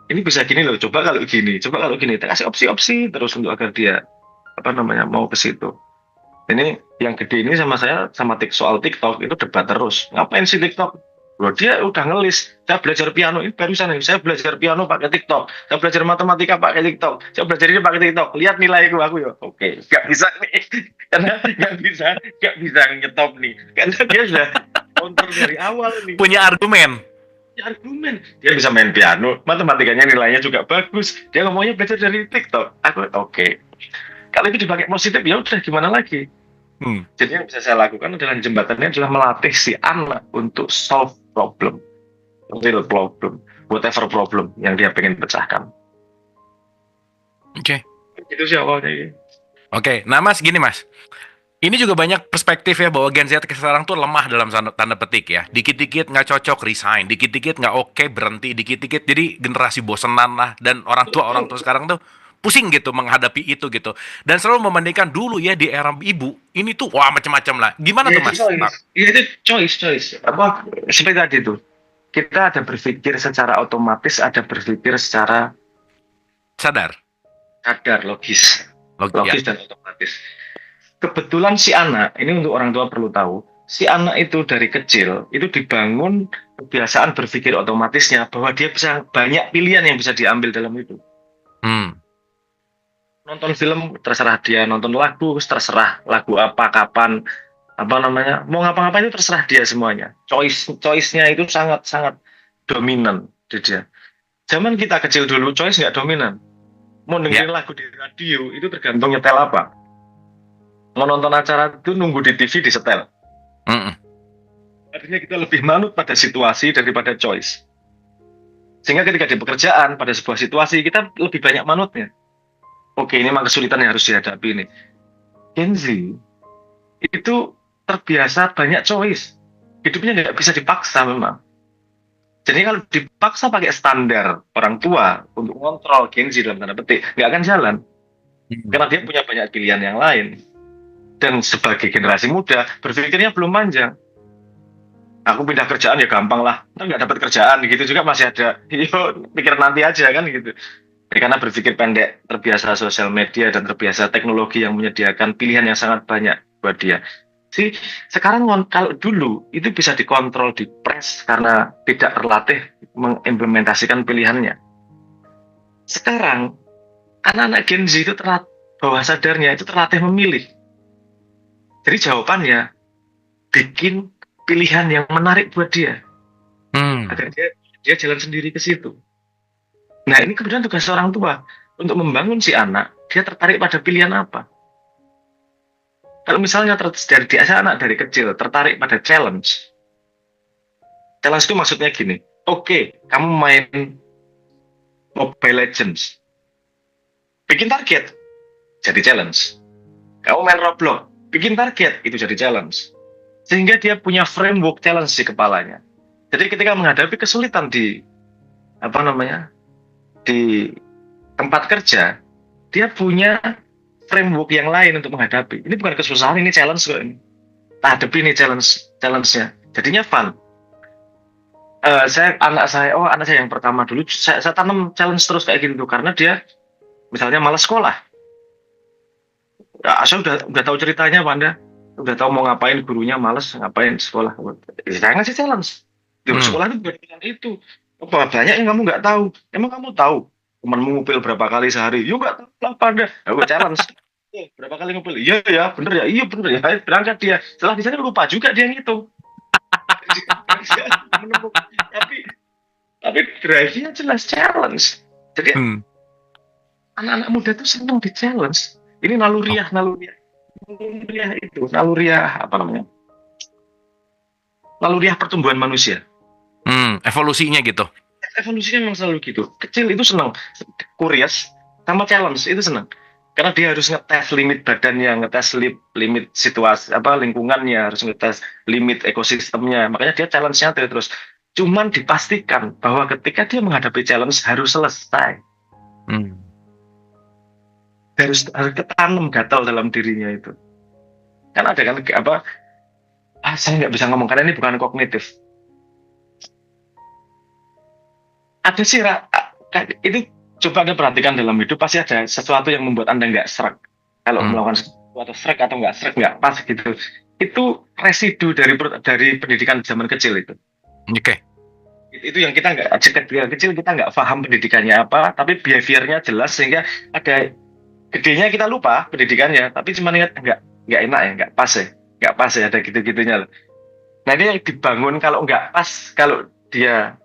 Ini bisa gini loh. Coba kalau gini. Kita kasih opsi-opsi terus untuk agar dia mau ke situ. Ini yang gede ini sama saya sama soal TikTok itu debat terus. Ngapain sih TikTok? Loh, dia udah ngelis, saya belajar piano, ini barusan ini, saya belajar piano pakai TikTok, saya belajar matematika pakai TikTok, saya belajar ini pakai TikTok, lihat nilaiku aku ya, oke, nggak bisa nih, karena nggak bisa nyetop nih, karena dia sudah counter dari awal nih. Punya argumen, dia bisa main piano, matematikanya nilainya juga bagus, dia ngomongnya belajar dari TikTok, aku oke. Kalau itu dipakai positif ya udah gimana lagi. Jadi yang bisa saya lakukan adalah jembatannya adalah melatih si anak untuk solve problem, real problem, whatever problem yang dia pengen pecahkan. Oke. Itu sih awalnya. Oke, nah Mas gini Mas, ini juga banyak perspektif ya bahwa Gen Z sekarang tuh lemah dalam tanda petik ya. Dikit-dikit nggak cocok resign, dikit-dikit nggak oke berhenti, dikit-dikit jadi generasi bosenan lah, dan orang tua sekarang tuh pusing gitu menghadapi itu gitu, dan selalu membandingkan dulu ya di era ibu ini tuh wah macam-macam lah. Gimana tuh Mas? Iya itu choice apa seperti tadi tuh, kita ada berpikir secara otomatis, ada berpikir secara sadar logis ya. Dan otomatis. Kebetulan si anak ini, untuk orang tua perlu tahu, si anak itu dari kecil itu dibangun kebiasaan berpikir otomatisnya bahwa dia bisa banyak pilihan yang bisa diambil dalam itu. Nonton film terserah dia, nonton lagu terserah lagu apa, kapan, mau ngapa-ngapain itu terserah dia semuanya. Choice-nya itu sangat dominan di dia. Zaman kita kecil dulu choice nggak dominan. Mau dengerin lagu di radio itu tergantung nyetel apa. Mau nonton acara itu nunggu di TV disetel. Artinya kita lebih manut pada situasi daripada choice. Sehingga ketika di pekerjaan pada sebuah situasi kita lebih banyak manutnya. Oke, ini memang kesulitan yang harus dihadapi ini. Gen Z itu terbiasa banyak choice. Hidupnya nggak bisa dipaksa memang. Jadi kalau dipaksa pakai standar orang tua untuk ngontrol Gen Z dalam tanda petik, nggak akan jalan. Karena dia punya banyak pilihan yang lain. Dan sebagai generasi muda, berpikirnya belum panjang. Aku pindah kerjaan ya gampang lah. Ntar nggak dapat kerjaan, gitu juga masih ada. Pikir nanti aja kan gitu. Karena berpikir pendek, terbiasa sosial media dan terbiasa teknologi yang menyediakan pilihan yang sangat banyak buat dia. Sekarang kalau dulu itu bisa dikontrol, dipres karena tidak terlatih mengimplementasikan pilihannya. Sekarang anak-anak Gen Z itu bawah sadarnya itu terlatih memilih. Jadi jawabannya bikin pilihan yang menarik buat dia, agar dia jalan sendiri ke situ. Nah ini kemudian tugas orang tua untuk membangun si anak, dia tertarik pada pilihan apa. Kalau misalnya dari anak dari kecil tertarik pada challenge itu maksudnya gini, oke, kamu main Mobile Legends, bikin target, jadi challenge. Kamu main Roblox, bikin target, itu jadi challenge. Sehingga dia punya framework challenge di kepalanya. Jadi ketika menghadapi kesulitan di tempat kerja, dia punya framework yang lain untuk menghadapi. Ini bukan kesusahan, ini challenge kok ini. Hadapi ini challenge-nya. Jadinya fun. anak saya yang pertama dulu, saya tanam challenge terus kayak gitu karena dia misalnya malas sekolah. Ya, saya udah tahu ceritanya, Panda. Udah tahu mau ngapain, gurunya males ngapain sekolah. Ya, saya ngasih challenge. Di Hmm. sekolah itu bukan itu. Apa banyak yang kamu nggak tahu? Emang kamu tahu temanmu ngupil berapa kali sehari? Yuk nggak tahu lah, Panda. Ya, gue challenge. Berapa kali ngupil? Iya ya, bener ya. Iya bener ya. Berangkat dia. Setelah di sana lupa juga dia ngitung. tapi tapi drive-nya jelas challenge. Jadi Hmm. anak-anak muda tuh senang di challenge. Ini Oh. naluriah itu, naluriah apa namanya? Naluriah pertumbuhan manusia. Evolusinya gitu. Evolusinya memang selalu gitu. Kecil itu senang, curious, sama challenge itu senang. Karena dia harus ngetes limit badannya, ngetes limit situasi apa lingkungannya, harus ngetes limit ekosistemnya. Makanya dia challenge-nya terus. Cuman dipastikan bahwa ketika dia menghadapi challenge harus selesai. Hmm. Harus ketanam gatal dalam dirinya itu. Kan ada kan apa? Saya nggak bisa ngomong karena ini bukan kognitif. Ada sih, itu coba Anda perhatikan dalam hidup pasti ada sesuatu yang membuat Anda nggak serak. Kalau Hmm. melakukan sesuatu serak atau nggak serak nggak pas gitu. Itu residu dari pendidikan zaman kecil itu. Oke. Itu yang kita nggak kecil kita nggak paham pendidikannya apa, tapi behaviornya jelas sehingga ada gedenya kita lupa pendidikannya, tapi cuma ingat nggak enak ya, nggak pas ya ada gitu-gitunya. Nah ini yang dibangun kalau nggak pas, kalau dia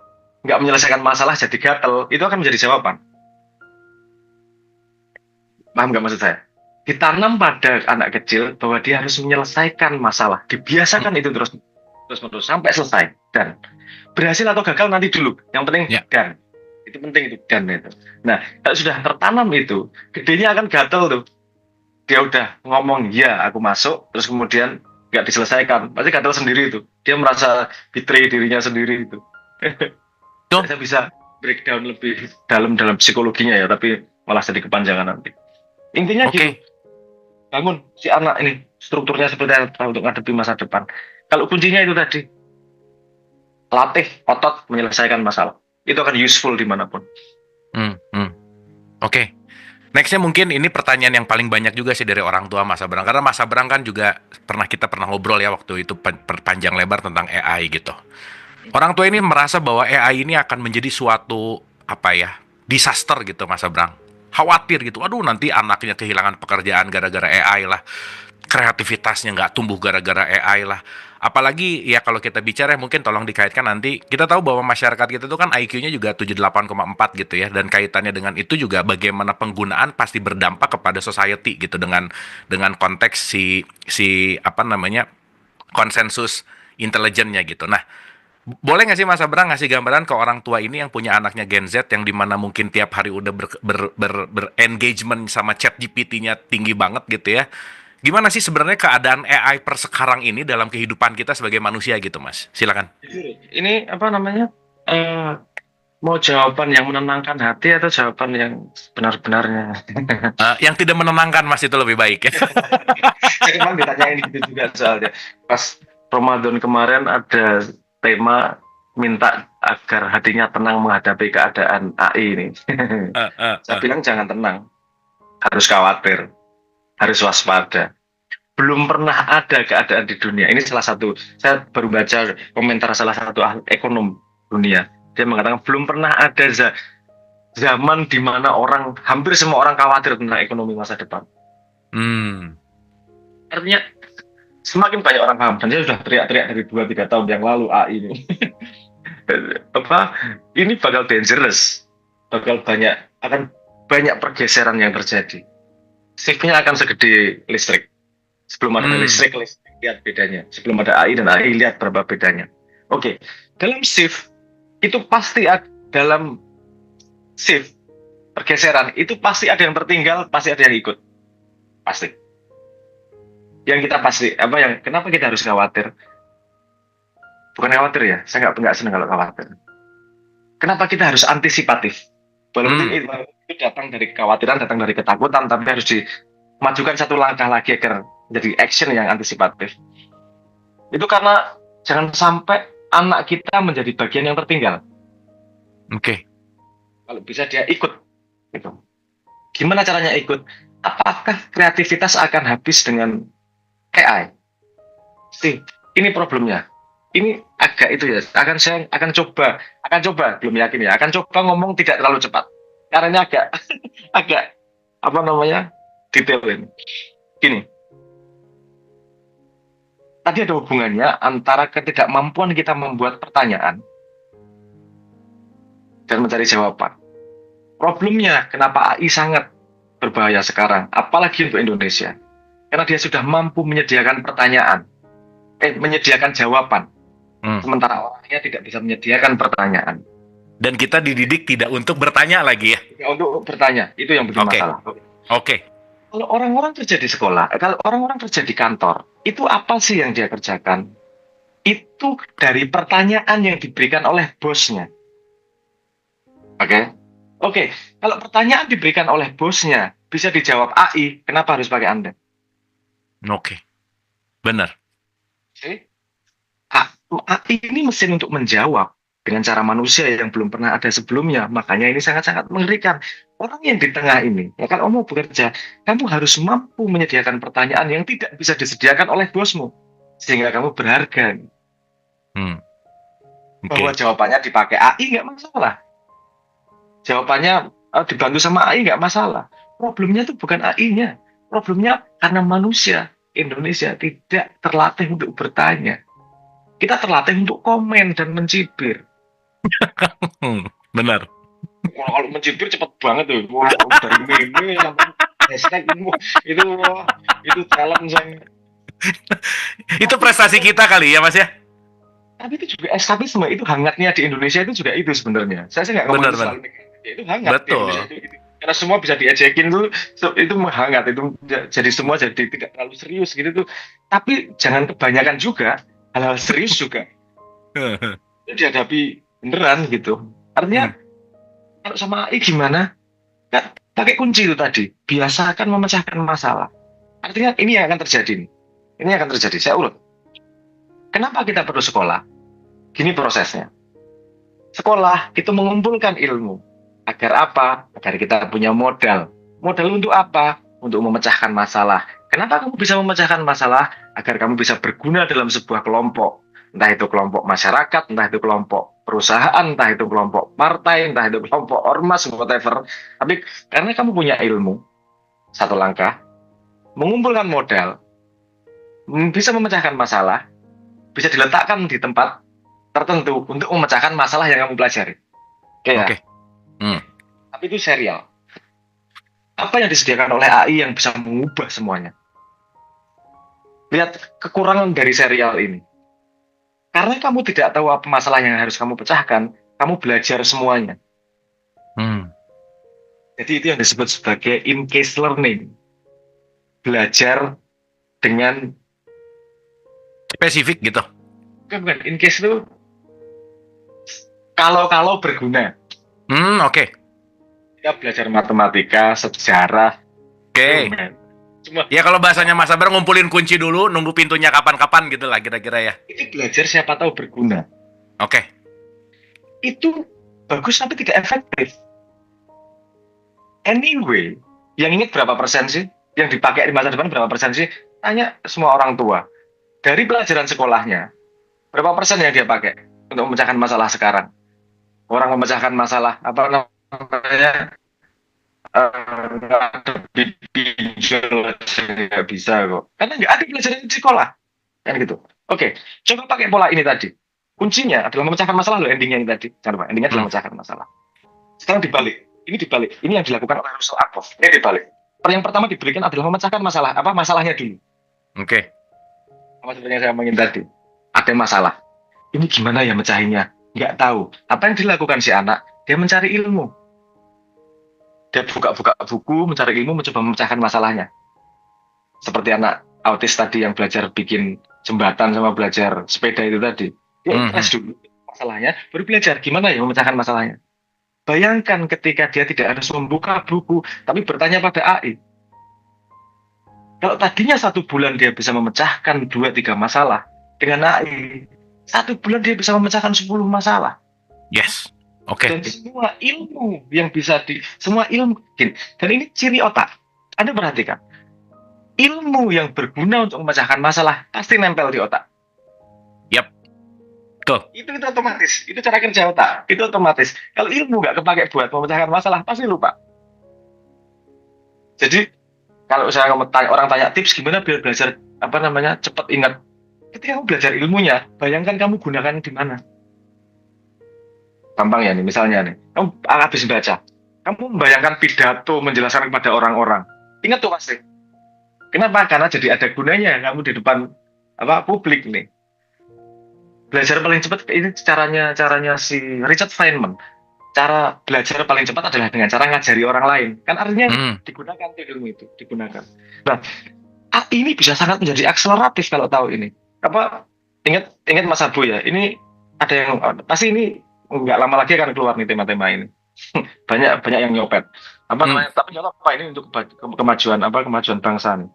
nggak menyelesaikan masalah jadi gatel, itu akan menjadi jawaban. Paham nggak maksud saya? Ditanam pada anak kecil bahwa dia harus menyelesaikan masalah, dibiasakan itu terus menerus sampai selesai dan berhasil atau gagal nanti dulu. Yang penting Ya. dan itu penting itu dan itu. Nah kalau sudah tertanam itu, gedenya akan gatel tuh. Dia udah ngomong ya aku masuk, terus kemudian nggak diselesaikan, pasti gatel sendiri itu. Dia merasa betray dirinya sendiri itu. Tuh. Saya bisa breakdown lebih dalam psikologinya ya, tapi malah jadi kepanjangan nanti. Intinya Oke. gitu, bangun si anak ini strukturnya seperti apa untuk ngadepi masa depan. Kalau kuncinya itu tadi, latih otot menyelesaikan masalah. Itu akan useful dimanapun. Oke. Nextnya mungkin ini pertanyaan yang paling banyak juga sih dari orang tua Mas Abrang. Karena Mas Abrang kan juga kita pernah ngobrol ya waktu itu panjang lebar tentang AI gitu. Orang tua ini merasa bahwa AI ini akan menjadi suatu apa ya, disaster gitu Mas Abrang. Khawatir gitu. Aduh nanti anaknya kehilangan pekerjaan gara-gara AI lah. Kreativitasnya nggak tumbuh gara-gara AI lah. Apalagi ya kalau kita bicara mungkin tolong dikaitkan nanti, kita tahu bahwa masyarakat kita itu kan IQ-nya juga 78,4 gitu ya, dan kaitannya dengan itu juga bagaimana penggunaan pasti berdampak kepada society gitu, dengan konteks si apa namanya, konsensus intelijennya gitu. Nah, boleh nggak sih Mas Abrang ngasih gambaran ke orang tua ini yang punya anaknya Gen Z yang dimana mungkin tiap hari udah ber-engagement sama chat GPT-nya tinggi banget gitu ya. Gimana sih sebenarnya keadaan AI per sekarang ini dalam kehidupan kita sebagai manusia gitu Mas? Silakan. Ini apa namanya? Mau jawaban yang menenangkan hati atau jawaban yang benar-benarnya? Yang tidak menenangkan Mas itu lebih baik. Saya kemarin ditanyain gitu juga soalnya. Pas Ramadan kemarin ada tema minta agar hatinya tenang menghadapi keadaan AI ini. Saya bilang jangan tenang, harus khawatir, harus waspada. Belum pernah ada keadaan di dunia. Ini salah satu, saya baru baca komentar salah satu ahli ekonom dunia. Dia mengatakan belum pernah ada zaman di mana hampir semua orang khawatir tentang ekonomi masa depan. Artinya semakin banyak orang paham, dan saya sudah teriak-teriak dari 2-3 tahun yang lalu AI ini. Ini bakal dangerous, akan banyak pergeseran yang terjadi. Shift-nya akan segede listrik. Sebelum ada listrik lihat bedanya. Sebelum ada AI dan AI lihat berapa bedanya. Oke, dalam shift itu pasti dalam shift pergeseran itu pasti ada yang tertinggal, pasti ada yang ikut, pasti. Yang kita kenapa kita harus khawatir? Bukan khawatir ya, saya nggak senang kalau khawatir. Kenapa kita harus antisipatif? Walaupun itu datang dari kekhawatiran, datang dari ketakutan, tapi harus dimajukan satu langkah lagi agar jadi action yang antisipatif. Itu karena jangan sampai anak kita menjadi bagian yang tertinggal. Oke. Kalau bisa dia ikut, gitu. Gimana caranya ikut? Apakah kreativitas akan habis dengan AI? Ini problemnya. Ini agak itu ya. Saya akan coba, belum yakin ya. Akan coba ngomong tidak terlalu cepat. Karena ini agak, agak apa namanya, detail ini. Gini. Tadi ada hubungannya antara ketidakmampuan kita membuat pertanyaan dan mencari jawaban. Problemnya kenapa AI sangat berbahaya sekarang, apalagi untuk Indonesia. Karena dia sudah mampu menyediakan pertanyaan, menyediakan jawaban. Sementara orangnya tidak bisa menyediakan pertanyaan. Dan kita dididik tidak untuk bertanya lagi ya? Tidak untuk bertanya, itu yang bikin masalah. Oke. Kalau orang-orang kerja di sekolah, kalau orang-orang kerja di kantor, itu apa sih yang dia kerjakan? Itu dari pertanyaan yang diberikan oleh bosnya. Oke. Kalau pertanyaan diberikan oleh bosnya, bisa dijawab AI, kenapa harus pakai Anda? Oke. Benar. AI ini mesin untuk menjawab dengan cara manusia yang belum pernah ada sebelumnya. Makanya ini sangat-sangat mengerikan. Orang yang di tengah ini, ya kalau mau bekerja, kamu harus mampu menyediakan pertanyaan yang tidak bisa disediakan oleh bosmu. Sehingga kamu berharga. Bahwa jawabannya dipakai AI nggak masalah. Jawabannya dibantu sama AI nggak masalah. Problemnya itu bukan AI-nya. Problemnya karena manusia Indonesia tidak terlatih untuk bertanya. Kita terlatih untuk komen dan mencibir. Benar. Kalau mencibir cepet banget tuh. Dari meme sampai hashtag itu challenge yang... Itu prestasi kita kali ya Mas ya? Tapi itu juga eskapisme, itu hangatnya di Indonesia itu juga itu sebenarnya. Saya nggak ngomong soal itu hangat. Betul. Di Indonesia itu. Karena semua bisa diejekin tuh, itu hangat, itu jadi semua jadi tidak terlalu serius gitu tuh. Tapi jangan kebanyakan juga, hal-hal serius juga. Dihadapi beneran gitu. Artinya kalau sama AI gimana? Kan pakai kunci itu tadi, biasakan memecahkan masalah. Artinya ini yang akan terjadi nih. Ini akan terjadi. Saya urut. Kenapa kita perlu sekolah? Gini prosesnya. Sekolah itu mengumpulkan ilmu. Agar apa? Agar kita punya modal. Modal untuk apa? Untuk memecahkan masalah. Kenapa kamu bisa memecahkan masalah? Agar kamu bisa berguna dalam sebuah kelompok. Entah itu kelompok masyarakat, entah itu kelompok perusahaan, entah itu kelompok partai, entah itu kelompok ormas, whatever. Tapi karena kamu punya ilmu, satu langkah, mengumpulkan modal, bisa memecahkan masalah, bisa diletakkan di tempat tertentu untuk memecahkan masalah yang kamu pelajari. Oke. Tapi itu serial. Apa yang disediakan oleh AI yang bisa mengubah semuanya? Lihat kekurangan dari serial ini. Karena kamu tidak tahu apa masalah yang harus kamu pecahkan, kamu belajar semuanya. Jadi itu yang disebut sebagai in-case learning. Belajar dengan spesifik gitu. Bukan. In-case itu kalau berguna. Oke. Kita belajar matematika, sejarah. Oke. Ya kalau bahasanya Mas Sabar ngumpulin kunci dulu, nunggu pintunya kapan-kapan gitu lah kira-kira ya. Itu belajar siapa tahu berguna. Oke. Itu bagus tapi tidak efektif. Anyway, yang ingat berapa persen sih? Yang dipakai di masa depan berapa persen sih? Tanya semua orang tua. Dari pelajaran sekolahnya, berapa persen yang dia pakai untuk memecahkan masalah sekarang? Orang memecahkan masalah, apa namanya? Nggak bisa kok. Karena nggak ada pelajaran di sekolah. Kan gitu. Oke, coba pakai pola ini tadi. Kuncinya adalah memecahkan masalah loh, endingnya ini tadi. Jangan lupa, endingnya adalah memecahkan masalah. Sekarang dibalik. Ini dibalik. Ini yang dilakukan oleh Russell Ackoff. Ini dibalik. Yang pertama diberikan adalah memecahkan masalah. Apa masalahnya dulu? Oke. Sama seperti yang saya omongin tadi. Ada masalah. Ini gimana ya mecahinnya? Nggak tahu. Apa yang dilakukan si anak? Dia mencari ilmu. Dia buka-buka buku, mencari ilmu, mencoba memecahkan masalahnya. Seperti anak autis tadi yang belajar bikin jembatan sama belajar sepeda itu tadi. Dia tes dulu masalahnya, baru belajar gimana ya memecahkan masalahnya. Bayangkan ketika dia tidak harus membuka buku, tapi bertanya pada AI. Kalau tadinya 1 bulan dia bisa memecahkan 2-3 masalah dengan AI, 1 bulan dia bisa memecahkan 10 masalah. Yes. Oke. Dan semua ilmu yang bisa semua ilmu, dan ini ciri otak. Anda perhatikan, ilmu yang berguna untuk memecahkan masalah pasti nempel di otak. Yap. Betul. Itu otomatis, itu cara kerja otak, itu otomatis. Kalau ilmu nggak kepake buat memecahkan masalah, pasti lupa. Jadi kalau saya orang tanya tips gimana biar belajar cepat ingat, ketika kamu belajar ilmunya, bayangkan kamu gunakan di mana. Gampang ya nih, misalnya nih, kamu habis baca, kamu membayangkan pidato menjelaskan kepada orang-orang, ingat tuh pasti. Kenapa? Karena jadi ada gunanya kamu di depan publik nih. Belajar paling cepat ini caranya si Richard Feynman. Cara belajar paling cepat adalah dengan cara ngajari orang lain. Kan artinya digunakan tuh ilmu itu, digunakan. Nah, ini bisa sangat menjadi akseleratif kalau tahu ini. Ingat Mas Abu ya, ini ada yang pasti ini nggak lama lagi akan keluar nih tema-tema ini. banyak yang nyopet. Namanya? Tapi nggak apa ini untuk kemajuan bangsa nih.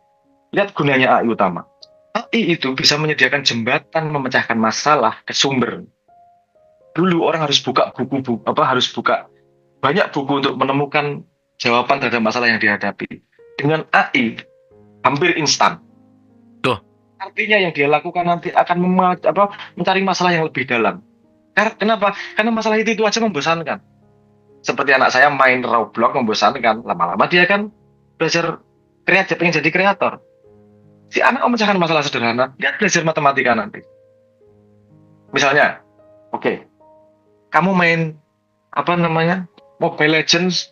Lihat gunanya AI utama. AI itu bisa menyediakan jembatan memecahkan masalah ke sumber. Dulu orang harus buka harus buka banyak buku untuk menemukan jawaban terhadap masalah yang dihadapi. Dengan AI hampir instan. Tuh. Artinya yang dia lakukan nanti akan mencari masalah yang lebih dalam. Kenapa? Karena masalah itu aja membosankan. Seperti anak saya main Roblox membosankan, lama-lama dia kan belajar pengen jadi kreator. Si anak memecahkan masalah sederhana, dia belajar matematika nanti. Misalnya, kamu main Mobile Legends,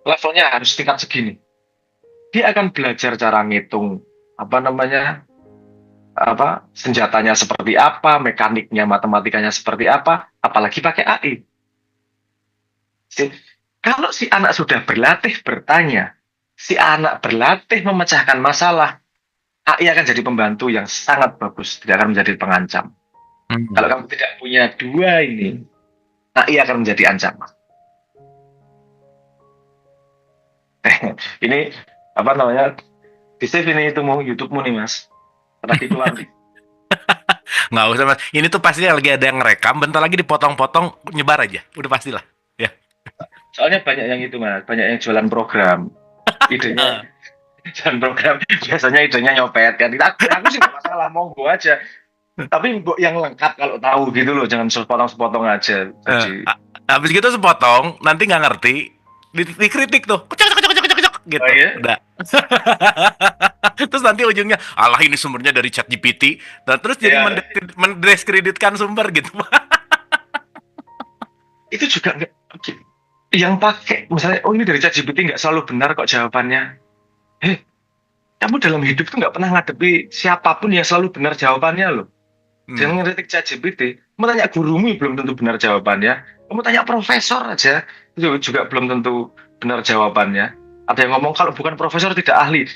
levelnya harus tingkat segini. Dia akan belajar cara ngitung senjatanya seperti apa, mekaniknya, matematikanya seperti apa, apalagi pakai AI. Kalau si anak sudah berlatih bertanya, si anak berlatih memecahkan masalah, AI akan jadi pembantu yang sangat bagus, tidak akan menjadi pengancam. Kalau kamu tidak punya dua ini, AI akan menjadi ancaman. Ini di save ini itu mau YouTube-mu nih Mas. Tadi keluar nih. Nggak usah Mas. Ini tuh pasti lagi ada yang ngerekam, bentar lagi dipotong-potong, nyebar aja. Udah pastilah. Ya. Soalnya banyak yang itu Mas, banyak yang jualan program. Idenya jualan program, biasanya idenya nyopet kan. Aku sih nggak masalah, monggo aja. Tapi yang lengkap kalau tahu gitu loh, jangan sepotong-sepotong aja. Jadi habis gitu sepotong, nanti nggak ngerti, dikritik tuh. Kocok gitu. Oh, iya? Udah. Terus nanti ujungnya, alah ini sumbernya dari ChatGPT. Dan terus jadi mendiskreditkan sumber gitu. Itu juga yang pakai misalnya, ini dari ChatGPT nggak selalu benar kok jawabannya. Kamu dalam hidup tuh nggak pernah ngadepi siapapun yang selalu benar jawabannya loh. Jangan ngeritik ChatGPT. Kamu tanya gurumu belum tentu benar jawabannya. Kamu tanya profesor aja itu juga belum tentu benar jawabannya. Ada yang ngomong kalau bukan profesor tidak ahli.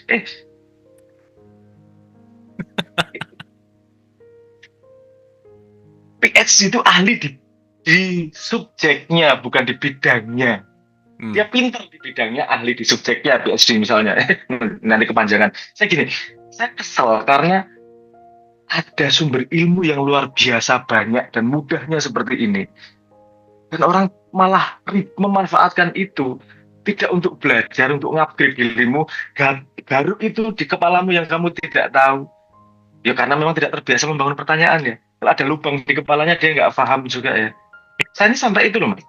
PhD itu ahli di subjeknya, bukan di bidangnya. Dia pintar di bidangnya, ahli di subjeknya, PhD misalnya. Nanti kepanjangan. Saya kesel karena ada sumber ilmu yang luar biasa banyak dan mudahnya seperti ini. Dan orang malah memanfaatkan itu tidak untuk belajar, untuk ngupgrade ilmu. Garuk itu di kepalamu yang kamu tidak tahu. Ya karena memang tidak terbiasa membangun pertanyaan ya. Kalau ada lubang di kepalanya dia nggak paham juga ya. Saya ini sampai itu loh Mas.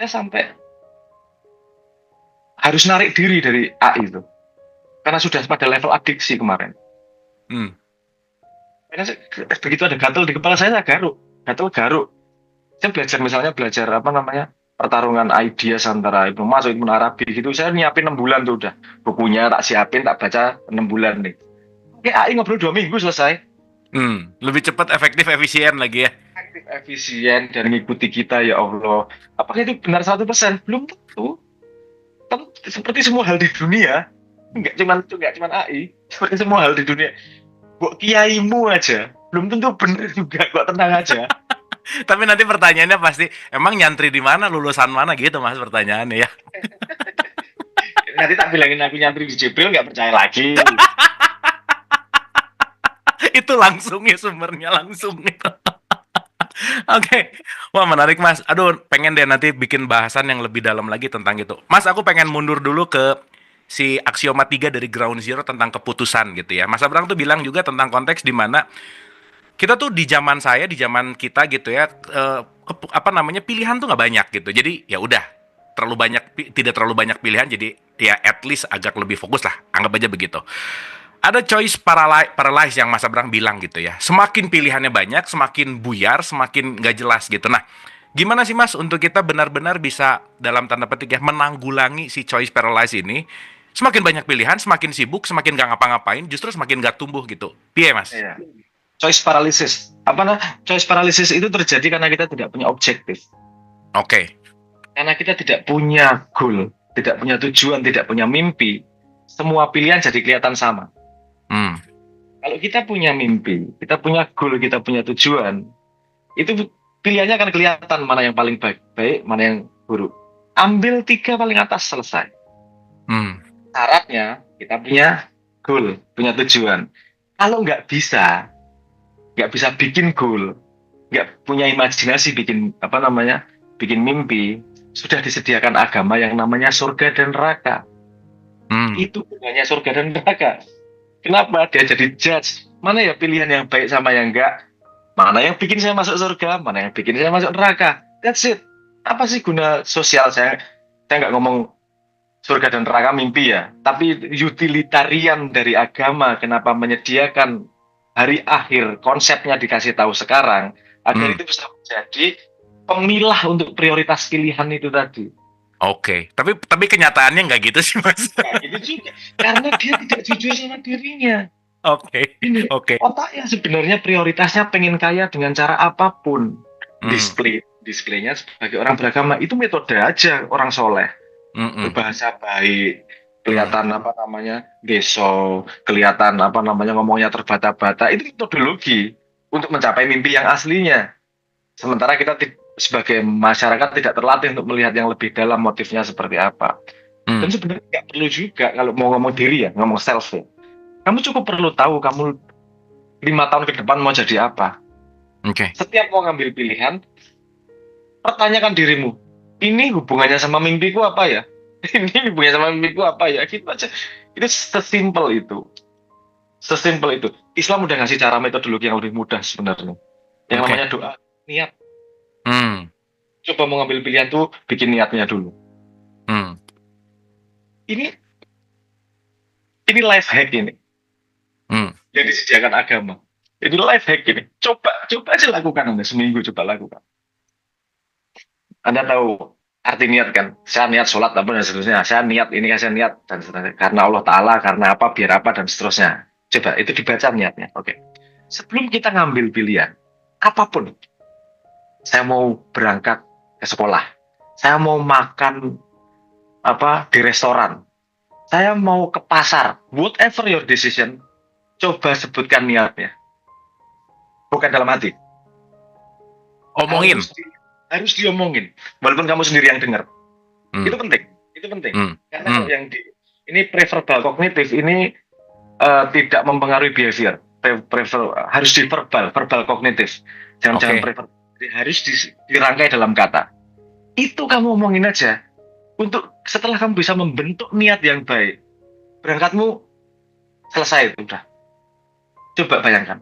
Saya sampai harus narik diri dari AI itu. Karena sudah pada level adiksi kemarin. Karena begitu ada gatel di kepala saya garuk. Saya belajar pertarungan ideas antara Ibnu Mas'ud, Ibnu Arabi gitu. Saya nyiapin 6 bulan tuh udah. Bukunya tak siapin, tak baca 6 bulan nih. Oke, AI ngobrol 2 minggu selesai. Lebih cepat, efektif, efisien lagi ya. Efektif, efisien, dan mengikuti kita ya Allah. Apakah itu benar 100%? Belum tentu. Kan seperti semua hal di dunia, nggak cuma AI, seperti semua hal di dunia. Buat kiaimu aja, belum tentu benar juga, kok tenang aja. Tapi nanti pertanyaannya pasti, emang nyantri di mana, lulusan mana gitu Mas pertanyaannya ya. Nanti tak bilangin aku nyantri di Jibril, nggak percaya lagi. Itu langsung ya sumbernya langsung. Oke, wah menarik Mas. Aduh, pengen deh nanti bikin bahasan yang lebih dalam lagi tentang itu. Mas, aku pengen mundur dulu ke si aksioma 3 dari ground zero tentang keputusan gitu ya. Mas Abraham tuh bilang juga tentang konteks di mana kita tuh di zaman saya, di zaman kita gitu ya, apa namanya, pilihan tuh nggak banyak gitu. Jadi ya udah, terlalu banyak, tidak terlalu banyak pilihan, jadi ya at least agak lebih fokus lah, anggap aja begitu. Ada choice paralysis yang Mas Abraham bilang gitu ya. Semakin pilihannya banyak, semakin buyar, semakin nggak jelas gitu. Nah, gimana sih Mas untuk kita benar-benar bisa dalam tanda petik ya menanggulangi si choice paralysis ini? Semakin banyak pilihan, semakin sibuk, semakin nggak ngapa-ngapain, justru semakin nggak tumbuh gitu. Piye Mas? Iya. Choice paralysis. Apa nah? Choice paralysis itu terjadi karena kita tidak punya objektif. Oke. Karena kita tidak punya goal, tidak punya tujuan, tidak punya mimpi. Semua pilihan jadi kelihatan sama. Hmm. Kalau kita punya mimpi, kita punya goal, kita punya tujuan, itu pilihannya akan kelihatan mana yang paling baik, mana yang buruk. Ambil 3 paling atas, selesai. Hmm. Syaratnya kita punya goal, punya tujuan. Kalau nggak bisa bikin goal, nggak punya imajinasi bikin bikin mimpi, sudah disediakan agama yang namanya surga dan neraka. Hmm. Itu gunanya surga dan neraka. Kenapa? Dia jadi judge. Mana ya pilihan yang baik sama yang enggak? Mana yang bikin saya masuk surga? Mana yang bikin saya masuk neraka? That's it. Apa sih guna sosial saya? Saya nggak ngomong surga dan neraka mimpi ya. Tapi utilitarian dari agama. Kenapa menyediakan hari akhir? Konsepnya dikasih tahu sekarang. Agar itu bisa menjadi pemilah untuk prioritas pilihan itu tadi. Oke, tapi kenyataannya nggak gitu sih Mas. Nah, itu juga karena dia tidak jujur sama dirinya. Oke, Ini oke. otaknya sebenarnya prioritasnya pengen kaya dengan cara apapun. Displaynya sebagai orang beragama itu metode aja orang soleh. Berbahasa baik, kelihatan geso, kelihatan ngomongnya terbata-bata. Itu metodologi untuk mencapai mimpi yang aslinya. Sementara kita sebagai masyarakat tidak terlatih untuk melihat yang lebih dalam motifnya seperti apa. Dan sebenarnya nggak perlu juga kalau mau ngomong diri ya, ngomong self ya. Kamu cukup perlu tahu kamu 5 tahun ke depan mau jadi apa. Oke. Setiap mau ngambil pilihan, pertanyakan dirimu, ini hubungannya sama mimpiku apa ya? Ini hubungannya sama mimpiku apa ya? Gitu aja. Itu sesimpel itu. Sesimpel itu. Islam udah ngasih cara metodologi yang lebih mudah sebenarnya. Yang namanya doa, niat. Coba mau ngambil pilihan tuh, bikin niatnya dulu. Ini life hack ini. Yang disediakan agama. Ini life hack ini. Coba aja lakukan Anda, seminggu coba lakukan. Anda tahu arti niat kan? Saya niat sholat dan seterusnya. Saya niat ini, saya niat dan seterusnya. Karena Allah Ta'ala, karena apa, biar apa dan seterusnya. Coba itu dibaca niatnya. Oke. Sebelum kita ngambil pilihan, apapun. Saya mau berangkat ke sekolah. Saya mau makan di restoran. Saya mau ke pasar. Whatever your decision, coba sebutkan niatnya. Bukan dalam hati. Omongin. Harus diomongin. Walaupun kamu sendiri yang dengar. Itu penting. Karena kalau yang ini preverbal kognitif ini tidak mempengaruhi behavior. Harus di verbal kognitif. Jangan preverbal. Harus dirangkai dalam kata. Itu kamu omongin aja. Untuk setelah kamu bisa membentuk niat yang baik, berangkatmu selesai itu udah. Coba bayangkan.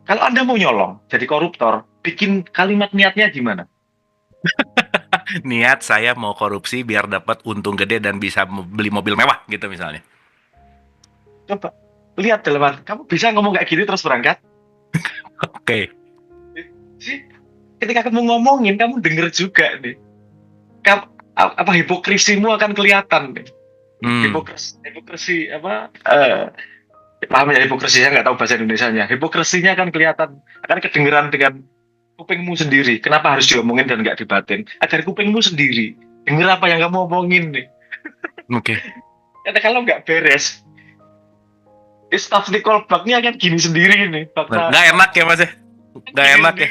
Kalau Anda mau nyolong, jadi koruptor, bikin kalimat niatnya gimana? Niat saya mau korupsi biar dapat untung gede dan bisa beli mobil mewah gitu misalnya. Coba lihat dalam hati. Kamu bisa ngomong kayak gini terus berangkat? Oke. Ketika kamu ngomongin, kamu denger juga nih. Hipokrisimu akan kelihatan nih. Hipokrisi paham ya hipokrisi, saya nggak tahu bahasa Indonesianya. Hipokrisinya akan kelihatan, akan kedengeran dengan kupingmu sendiri. Kenapa harus diomongin dan nggak dibatin? Agar kupingmu sendiri denger apa yang kamu omongin nih. Oke. Karena kalau nggak beres, staff di callback-nya akan gini sendiri nih. Nggak enak ya Mas ya? Nggak enak ya?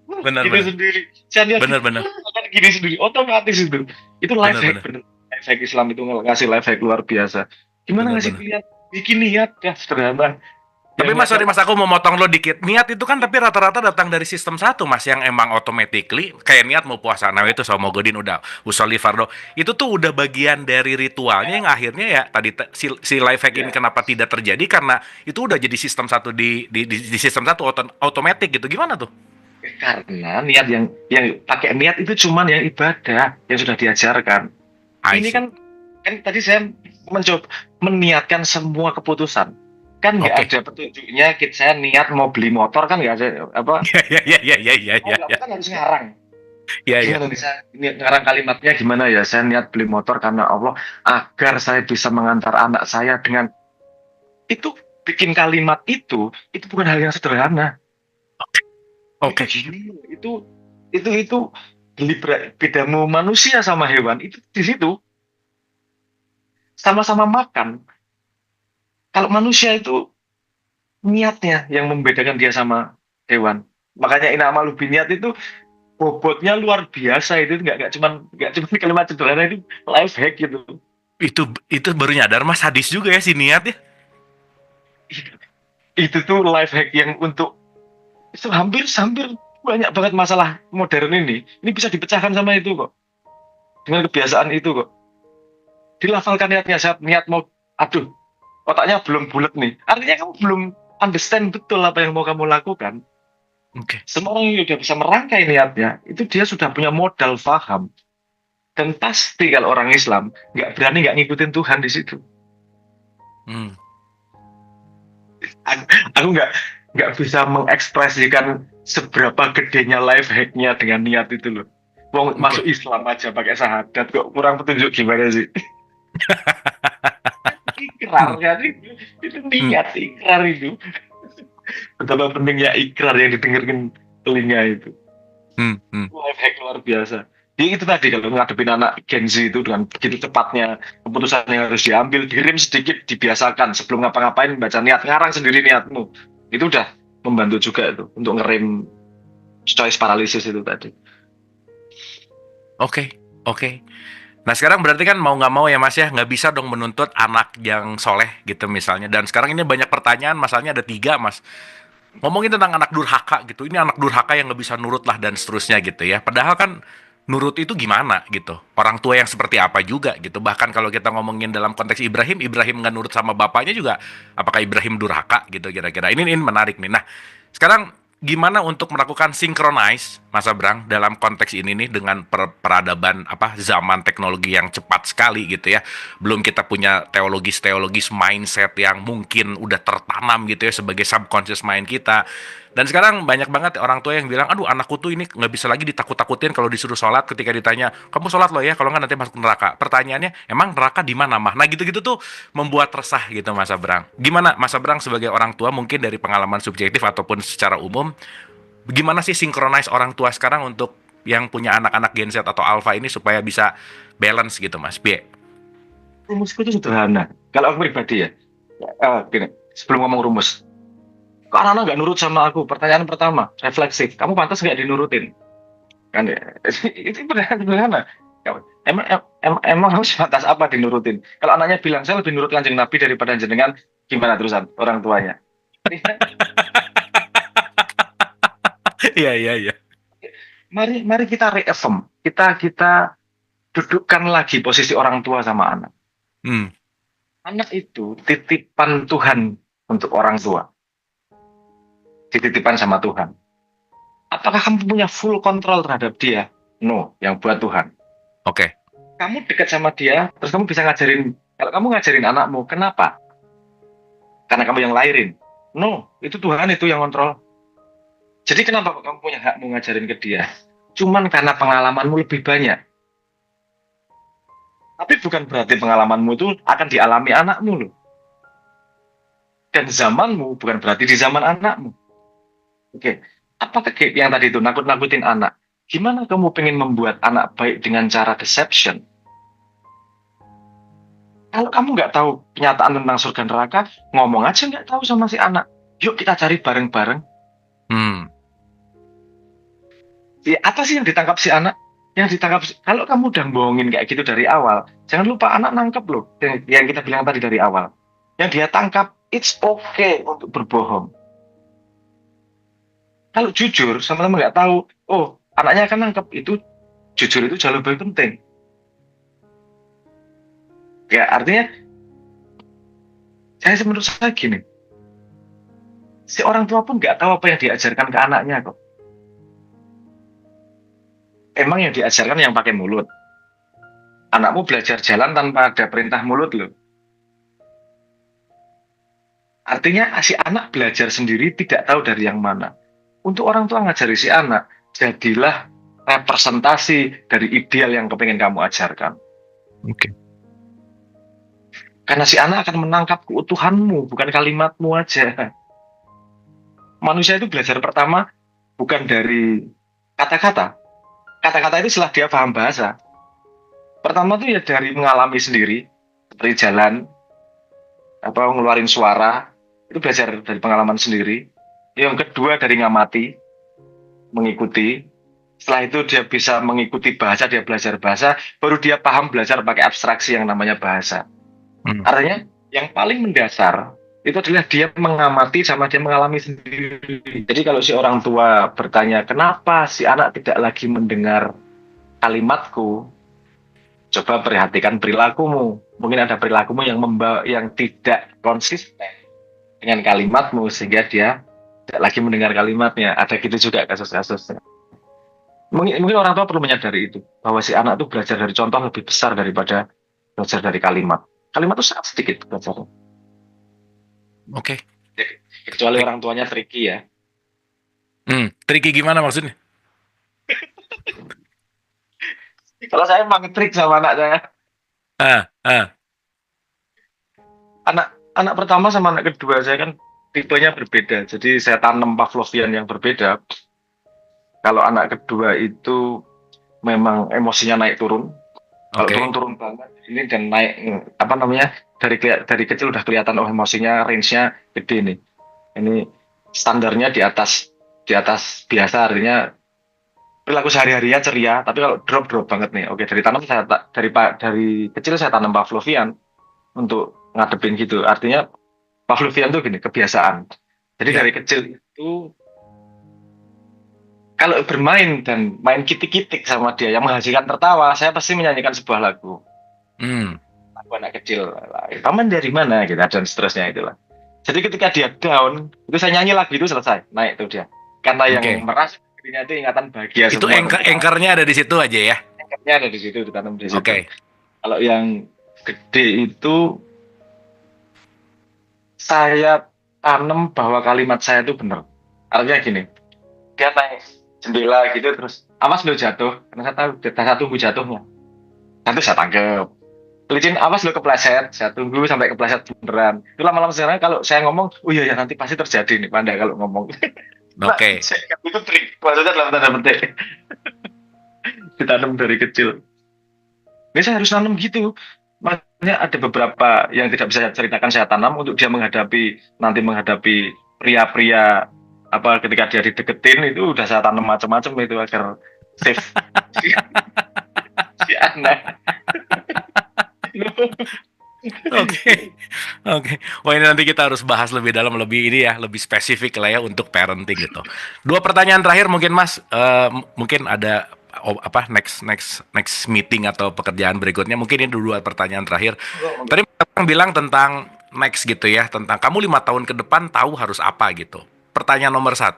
Benar. Sendiri. Saya lihat benar. Akan gini sendiri, otomatis itu. Itu life hack bener. Life hack Islam itu ngasih life hack luar biasa. Gimana ngasih pilihan? Bikin niat ya sederhana. Tapi Mas, sorry Mas, aku mau motong lo dikit. Niat itu kan tapi rata-rata datang dari sistem satu Mas, yang emang automatically kayak niat mau puasa nah itu sama godin udah usolli fardo. Itu tuh udah bagian dari ritualnya yang akhirnya ya tadi si life hack ini Ya, kenapa tidak terjadi karena itu udah jadi sistem satu di sistem satu automatic gitu. Gimana tuh? karena niat yang pakai niat itu cuman yang ibadah yang sudah diajarkan. I Ini see. kan tadi saya mencoba meniatkan semua keputusan. Kan nggak Oke. ada petunjuknya, saya niat mau beli motor kan nggak ada apa? Ya ya ya ya ya ya Mau ya ya. melakukan harus ngarang. Ya ya. Gimana bisa ngarang kalimatnya gimana ya? Saya niat beli motor karena Allah agar saya bisa mengantar anak saya dengan itu bikin kalimat itu bukan hal yang sederhana. Itu Oke. gini, itu bedamu manusia sama hewan itu di situ sama-sama makan. Kalau manusia itu niatnya yang membedakan dia sama hewan. Makanya inama lu biniat itu bobotnya luar biasa itu nggak cuman kalimat sederhana itu life hack gitu. Itu baru nyadar Mas, hadis juga ya si niat ya. Itu tuh life hack yang untuk itu hampir hampir banyak banget masalah modern ini bisa dipecahkan sama itu kok dengan kebiasaan itu kok dilafalkan niatnya saat niat mau aduh otaknya belum bulat nih artinya kamu belum understand betul apa yang mau kamu lakukan. Oke. Semua orang yang udah bisa merangkai niatnya itu dia sudah punya modal faham dan pasti kalau orang Islam nggak ngikutin Tuhan di situ. Hmm. Aku nggak bisa mengekspresikan seberapa gedenya life hacknya dengan niat itu loh. Mau Oke. masuk Islam aja pakai syahadat kok kurang petunjuk gimana sih? Ikrar Hmm. kan itu Hmm. niat ikrar itu. Betapa pentingnya ikrar yang didengarkan telinga itu. Hmm. Hmm. Life hack luar biasa. Jadi itu tadi kalau ngadepin anak Gen Z itu dengan begitu cepatnya keputusan yang harus diambil, dirim sedikit, dibiasakan sebelum ngapa-ngapain baca niat, ngarang sendiri niatmu. Itu udah membantu juga itu untuk ngerem choice paralysis itu tadi. Oke. Oke. Nah sekarang berarti kan mau nggak mau ya Mas ya, nggak bisa dong menuntut anak yang soleh gitu misalnya. Dan sekarang ini banyak pertanyaan, masalahnya ada tiga Mas. Ngomongin tentang anak durhaka gitu, ini anak durhaka yang nggak bisa nurut lah dan seterusnya gitu ya. Padahal kan nurut itu gimana gitu, orang tua yang seperti apa juga gitu. Bahkan kalau kita ngomongin dalam konteks Ibrahim, Ibrahim nggak nurut sama bapaknya juga, apakah Ibrahim durhaka gitu kira-kira. Ini menarik nih. Nah sekarang gimana untuk melakukan synchronize Mas Abrang dalam konteks ini nih dengan peradaban apa zaman teknologi yang cepat sekali gitu ya. Belum kita punya teologis mindset yang mungkin udah tertanam gitu ya sebagai subconscious mind kita. Dan sekarang banyak banget orang tua yang bilang, aduh anakku tuh ini nggak bisa lagi ditakut-takutin kalau disuruh sholat ketika ditanya, kamu sholat loh ya, kalau nggak nanti masuk neraka. Pertanyaannya, emang neraka di mana mah? Nah gitu-gitu tuh membuat resah gitu Mas Abrang. Gimana Mas Abrang sebagai orang tua mungkin dari pengalaman subjektif ataupun secara umum, gimana sih synchronize orang tua sekarang untuk yang punya anak-anak Gen Z atau Alpha ini supaya bisa balance gitu Mas? Bie. Rumusku itu sederhana. Kalau aku pribadi ya, gini, sebelum ngomong rumus, kok anak-anak nggak nurut sama aku? Pertanyaan pertama, refleksif. Kamu pantas nggak dinurutin? Kan ya, itu sederhana. Emang harus batas apa dinurutin? Kalau anaknya bilang saya lebih nurut kanjeng Nabi daripada jenengan, gimana terusan orang tuanya? Iya iya iya. Mari kita reaffirm, kita dudukkan lagi posisi orang tua sama anak. Hmm. Anak itu titipan Tuhan untuk orang tua, dititipkan sama Tuhan. Apakah kamu punya full control terhadap dia? No, yang buat Tuhan. Oke. Kamu dekat sama dia, terus kamu bisa ngajarin. Kalau kamu ngajarin anakmu, kenapa? Karena kamu yang lahirin. No, itu Tuhan itu yang kontrol. Jadi kenapa kok kamu punya hak mau ngajarin ke dia? Cuman karena pengalamanmu lebih banyak. Tapi bukan berarti pengalamanmu itu akan dialami anakmu loh. Dan zamanmu bukan berarti di zaman anakmu. Oke, apakah yang tadi itu nakut-nakutin anak? Gimana kamu pengen membuat anak baik dengan cara deception? Kalau kamu nggak tahu kenyataan tentang surga neraka, ngomong aja nggak tahu sama si anak. Yuk kita cari bareng-bareng. Hmm. Ya, apa sih yang ditangkap si anak? Yang ditangkap, kalau kamu udah bohongin kayak gitu dari awal, jangan lupa anak nangkep loh. Yang kita bilang tadi dari awal. Yang dia tangkap it's okay untuk berbohong. Kalau jujur, sama-sama nggak tahu, oh anaknya akan nangkep, itu jujur itu jauh lebih penting. Ya artinya, menurut saya gini, si orang tua pun nggak tahu apa yang diajarkan ke anaknya kok. Emang yang diajarkan yang pakai mulut. Anakmu belajar jalan tanpa ada perintah mulut loh. Artinya si anak belajar sendiri tidak tahu dari yang mana. Untuk orang tua ngajari si anak, jadilah representasi dari ideal yang kepengen kamu ajarkan. Oke. Karena si anak akan menangkap keutuhanmu, bukan kalimatmu aja. Manusia itu belajar pertama bukan dari kata-kata. Kata-kata itu setelah dia paham bahasa. Pertama tuh ya dari mengalami sendiri, seperti jalan, ngeluarin suara, itu belajar dari pengalaman sendiri. Yang kedua dari ngamati, mengikuti. Setelah itu dia bisa mengikuti bahasa, dia belajar bahasa, baru dia paham belajar pakai abstraksi yang namanya bahasa. Artinya yang paling mendasar itu adalah dia mengamati sama dia mengalami sendiri. Jadi kalau si orang tua bertanya, kenapa si anak tidak lagi mendengar kalimatku? Coba perhatikan perilakumu. Mungkin ada perilakumu yang tidak konsisten dengan kalimatmu sehingga dia tidak lagi mendengar kalimatnya. Ada gitu juga kasus-kasusnya. Mungkin orang tua perlu menyadari itu, bahwa si anak itu belajar dari contoh lebih besar daripada belajar dari kalimat. Kalimat itu sangat sedikit belajarnya. Oke. Kecuali orang tuanya tricky ya. Tricky gimana maksudnya? Kalau saya emang trik sama anak saya. Anak pertama sama anak kedua saya kan tipenya berbeda. Jadi saya tanam Pavlovian yang berbeda. Kalau anak kedua itu memang emosinya naik turun. Kalau turun banget ini dan naik dari kecil udah kelihatan emosinya range-nya gede nih. Ini standarnya di atas biasa, artinya perilaku sehari-harinya ceria, tapi kalau drop banget nih. Oke, dari kecil saya tanam Pavlovian untuk ngadepin gitu. Artinya Pavlovian tuh gini, kebiasaan. Jadi dari kecil itu kalau bermain dan main kitik-kitik sama dia yang menghasilkan tertawa, saya pasti menyanyikan sebuah lagu. Lagu anak kecil. Kamu dari mana gitu dan seterusnya itulah. Jadi ketika dia down, itu saya nyanyi lagu itu selesai, naik tuh dia. Karena yang merasa dirinya itu ingatan bahagia itu semua. anchor-nya ada di situ aja ya. Anchor-nya ada di situ, ditanam di situ. Oke. Kalau yang gede itu saya tanam bahwa kalimat saya itu benar. Artinya gini, dia naik jendela gitu terus awas lo jatuh, karena saya tunggu jatuhnya. Nanti saya tangkep. Licin awas lo kepleset, saya tunggu sampai kepleset beneran. Itu lama-lama sekarang kalau saya ngomong, oh iya nanti pasti terjadi nih pandai kalau ngomong. Oke. Itu trik, maksudnya dalam tanda petik. Ditanam dari kecil. Ini saya harus tanam gitu. Makanya ada beberapa yang tidak bisa saya ceritakan saya tanam untuk dia menghadapi pria-pria ketika dia dideketin itu udah saya tanam macam-macam itu agar safe. Si anak. Oke. Wah ini nanti kita harus bahas lebih dalam, lebih spesifik lah ya untuk parenting gitu. 2 pertanyaan terakhir mungkin Mas, mungkin ada next meeting atau pekerjaan berikutnya. Mungkin ini 2 pertanyaan terakhir. Tadi Mas bilang tentang next gitu ya, tentang kamu 5 tahun ke depan tahu harus apa gitu. Pertanyaan nomor 1,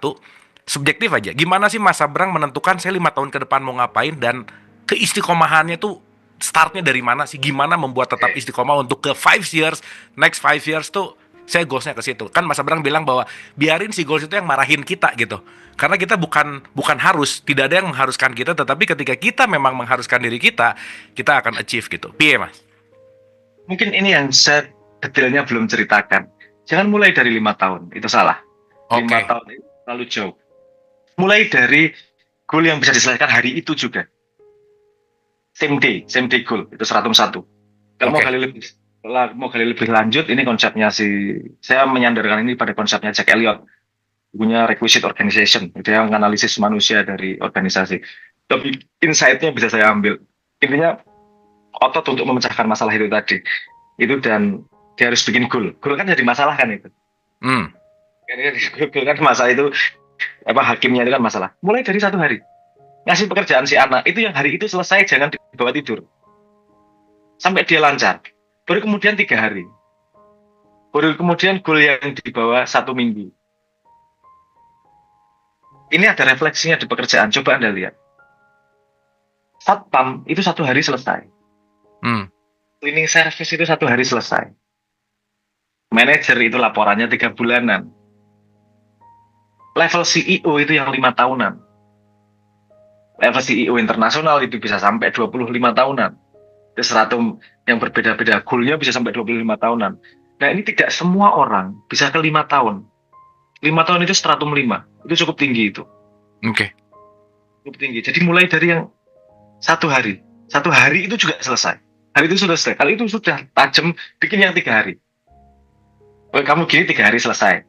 subjektif aja. Gimana sih Mas Abrang menentukan saya 5 tahun ke depan mau ngapain dan keistiqomahannya tuh startnya dari mana sih? Gimana membuat tetap istiqomah untuk ke 5 years, next 5 years tuh saya goalsnya ke situ. Kan Mas Abrang bilang bahwa biarin si goals itu yang marahin kita gitu. Karena kita bukan harus, tidak ada yang mengharuskan kita, tetapi ketika kita memang mengharuskan diri kita akan achieve gitu. Piye Mas? Mungkin ini yang saya detailnya belum ceritakan. Jangan mulai dari 5 tahun, itu salah. 5 tahun itu terlalu jauh. Mulai dari goal yang bisa diselesaikan hari itu juga. Same day goal, itu 101. Kalau mau gali lebih lanjut, ini konsepnya saya menyandarkan ini pada konsepnya Jack Elliot, punya requisite organization. Dia menganalisis manusia dari organisasi. Tapi insight-nya bisa saya ambil. Intinya otot untuk memecahkan masalah itu tadi. Itu dan dia harus bikin goal. Goal kan jadi masalah kan itu. Hmm. Goal kan masalah itu, apa hakimnya itu kan masalah. Mulai dari 1 hari ngasih pekerjaan si anak itu, yang hari itu selesai, jangan dibawa tidur sampai dia lancar. Baru kemudian 3 hari, baru kemudian goal yang dibawa 1 minggu. Ini ada refleksinya di pekerjaan. Coba Anda lihat. Satpam itu 1 hari selesai. Hmm. Cleaning service itu 1 hari selesai. Manager itu laporannya 3 bulanan. Level CEO itu yang 5 tahunan. Level CEO internasional itu bisa sampai 25 tahunan. Itu stratum yang berbeda-beda. Goalnya bisa sampai 25 tahunan. Nah, ini tidak semua orang bisa ke 5 tahun. 5 tahun itu stratum 5. Itu cukup tinggi itu. Oke. Cukup tinggi. Jadi mulai dari yang 1 hari. 1 hari itu juga selesai. Hari itu sudah selesai. Kalau itu sudah tajam, bikin yang 3 hari. Oh, kamu gini 3 hari selesai.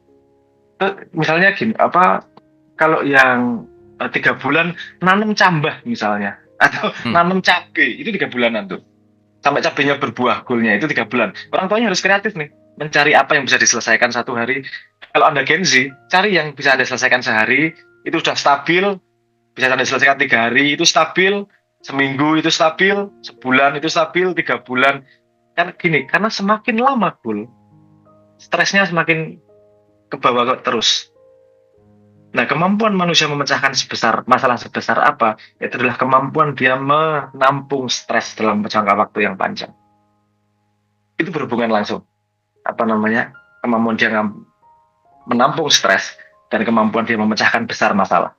Misalnya gini, kalau yang 3 bulan nanam cambah misalnya, atau nanam cabai, itu 3 bulanan tuh. Sampai cabainya berbuah, goalnya itu 3 bulan. Orang tuanya harus kreatif nih, mencari apa yang bisa diselesaikan 1 hari. Kalau Anda Gen Z, cari yang bisa Anda selesaikan sehari, itu sudah stabil, bisa Anda selesaikan 3 hari, itu stabil, seminggu itu stabil, sebulan itu stabil, 3 bulan. Karena gini, karena semakin lama goal, stresnya semakin ke bawah terus. Nah, kemampuan manusia memecahkan masalah sebesar apa? Itu adalah kemampuan dia menampung stres dalam jangka waktu yang panjang. Itu berhubungan langsung. Kemampuan dia menampung stres dan kemampuan dia memecahkan besar masalah.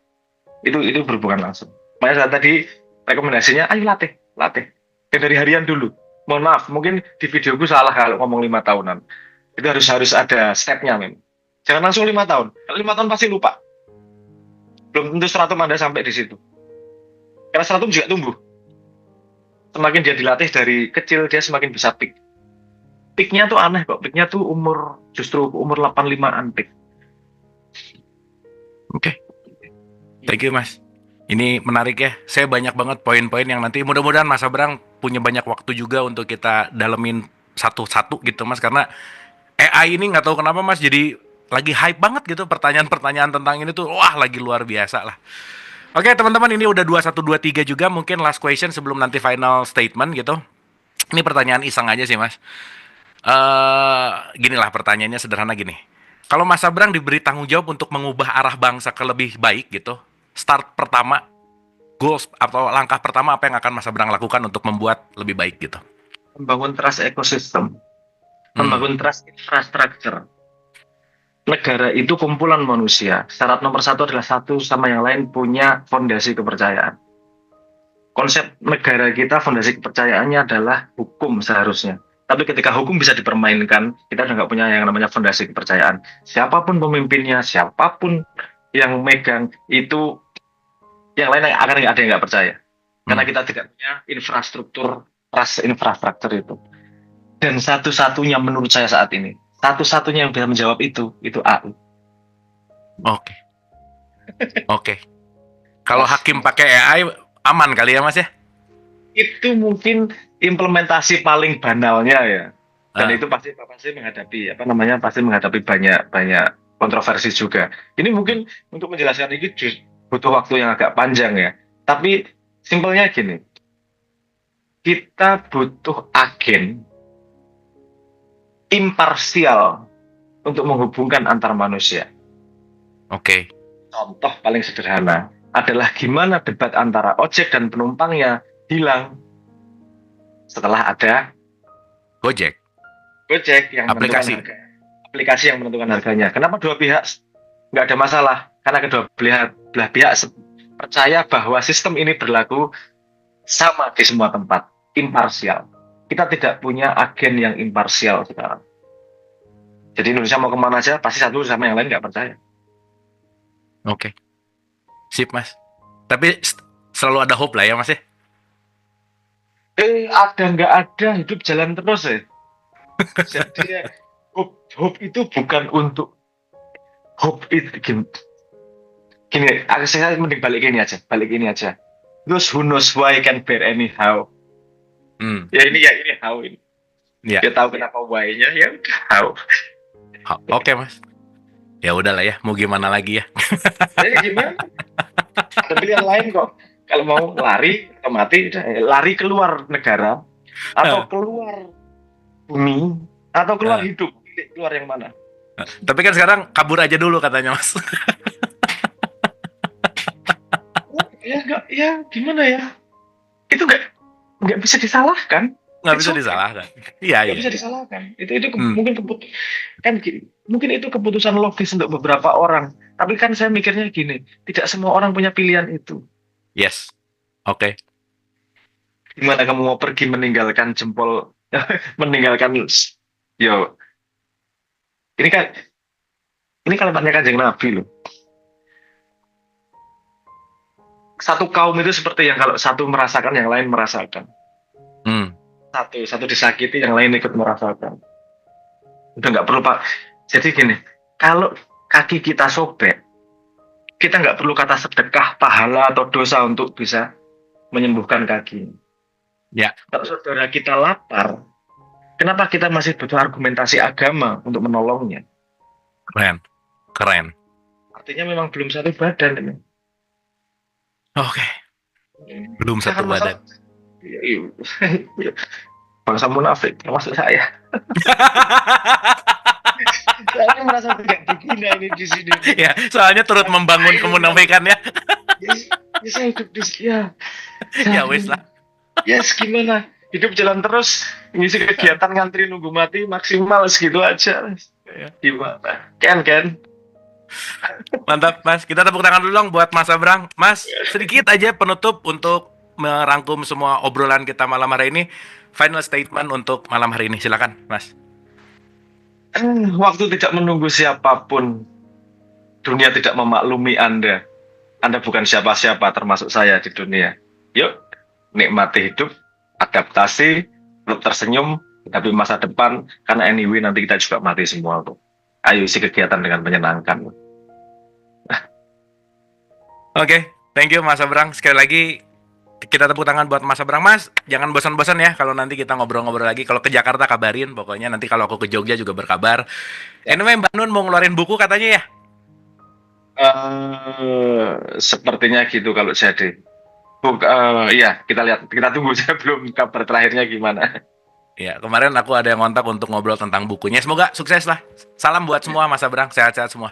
Itu berhubungan langsung. Makanya tadi rekomendasinya, ayo latih. Dan dari harian dulu. Mohon maaf, mungkin di videoku salah kalau ngomong 5 tahunan. Itu harus ada stepnya, memang. Jangan langsung 5 tahun. Kalau 5 tahun pasti lupa. Belum tentu stratum Anda sampai di situ. Karena stratum juga tumbuh. Semakin dia dilatih dari kecil, dia semakin bisa peak. Peaknya tuh aneh kok. Peaknya tuh justru umur 85-an peak. Oke. Thank you, Mas. Ini menarik ya. Saya banyak banget poin-poin yang nanti mudah-mudahan Mas Abrang punya banyak waktu juga untuk kita dalemin satu-satu gitu, Mas. Karena AI ini nggak tahu kenapa, Mas, jadi lagi hype banget gitu, pertanyaan-pertanyaan tentang ini tuh, wah, lagi luar biasa lah. Oke, teman-teman, ini udah 2123 juga, mungkin last question sebelum nanti final statement gitu. Ini pertanyaan iseng aja sih, Mas. Ginilah pertanyaannya, sederhana gini. Kalau Mas Abrang diberi tanggung jawab untuk mengubah arah bangsa ke lebih baik gitu, start pertama, goals atau langkah pertama apa yang akan Mas Abrang lakukan untuk membuat lebih baik gitu? Membangun trust ekosistem. Membangun trust infrastructure. Negara itu kumpulan manusia. Syarat nomor 1 adalah satu sama yang lain punya fondasi kepercayaan. Konsep negara kita, fondasi kepercayaannya adalah hukum seharusnya. Tapi ketika hukum bisa dipermainkan, kita udah nggak punya yang namanya fondasi kepercayaan. Siapapun pemimpinnya, siapapun yang megang, itu yang lain akan ada yang nggak percaya. Karena kita tidak punya trust infrastructure itu. Dan satu-satunya menurut saya saat ini, satu-satunya yang bisa menjawab itu AI. Oke. Kalau hakim pakai AI aman kali ya, Mas ya? Itu mungkin implementasi paling banalnya ya. Dan itu pasti menghadapi banyak kontroversi juga. Ini mungkin untuk menjelaskan ini butuh waktu yang agak panjang ya. Tapi simpelnya gini. Kita butuh agen imparsial untuk menghubungkan antar manusia. Oke. Contoh paling sederhana adalah gimana debat antara ojek dan penumpangnya hilang setelah ada Gojek yang aplikasi yang menentukan harganya. Kenapa dua pihak nggak ada masalah? Karena kedua belah pihak percaya bahwa sistem ini berlaku sama di semua tempat, imparsial. Kita tidak punya agen yang imparsial sekarang. Jadi Indonesia mau kemana aja, pasti satu sama yang lain nggak percaya. Oke. Sip, Mas. Tapi selalu ada hope lah ya, Mas ya? Ada nggak ada, hidup jalan terus ya. Jadi hope itu bukan untuk hope itu gini, saya mending balik ini aja. Those who knows why can bear anyhow. Ya ini how ini. Ya. Dia tahu kenapa why-nya, ya udah tahu. Oke Mas. Ya udahlah ya, mau gimana lagi ya. Jadi gimana? Ada pilihan lain kok. Kalau mau lari atau mati, udah, lari keluar negara atau keluar bumi atau keluar hidup. Keluar yang mana? Tapi kan sekarang kabur aja dulu katanya Mas. Ya gimana ya? Itu nggak bisa disalahkan. Nggak bisa disalahkan. Iya. Nggak bisa disalahkan. Itu mungkin mungkin itu keputusan logis untuk beberapa orang. Tapi kan saya mikirnya gini, tidak semua orang punya pilihan itu. Yes. Oke. Gimana kamu mau pergi meninggalkan jempol, meninggalkan yo. Ini kalimatnya Kanjeng Nabi loh. Satu kaum itu seperti yang kalau satu merasakan, yang lain merasakan. Satu disakiti, yang lain ikut merasakan. Udah nggak perlu Pak. Jadi gini, kalau kaki kita sobek, kita nggak perlu kata sedekah, pahala atau dosa untuk bisa menyembuhkan kaki. Ya. Kalau saudara kita lapar, kenapa kita masih butuh argumentasi agama untuk menolongnya? Keren. Artinya memang belum satu badan ini. Oke. Belum satu badan. Bangsa munafik, termasuk saya. Saya merasa tidak berguna ini di sini. Ya, soalnya turut membangun kemunafikan ya. Saya hidup di ya. Ya wis lah. Yes, gimana? Hidup jalan terus, ngisi kegiatan ngantri nunggu mati maksimal segitu aja. Gimana? Ken. Mantap Mas, kita tepuk tangan dulu dong buat Mas Abrang. Mas, sedikit aja penutup untuk merangkum semua obrolan kita malam hari ini. Final statement untuk malam hari ini, silakan Mas. Waktu tidak menunggu siapapun. Dunia tidak memaklumi Anda. Anda bukan siapa-siapa termasuk saya di dunia. Yuk, nikmati hidup, adaptasi, tetap tersenyum, tapi masa depan, karena anyway nanti kita juga mati semua tuh. Ayo isi kegiatan dengan menyenangkan. Oke, thank you Mas Abrang. Sekali lagi kita tepuk tangan buat Mas Abrang. Mas, jangan bosan-bosan ya kalau nanti kita ngobrol-ngobrol lagi. Kalau ke Jakarta kabarin, pokoknya nanti kalau aku ke Jogja juga berkabar. Anyway, Mbak Nun mau ngeluarin buku katanya ya? Sepertinya gitu kalau jadi. Ya, kita lihat, kita tunggu. Saya belum kabar terakhirnya gimana. Ya, kemarin aku ada yang ngontak untuk ngobrol tentang bukunya. Semoga sukses lah. Salam buat semua Mas Abrang, sehat-sehat semua.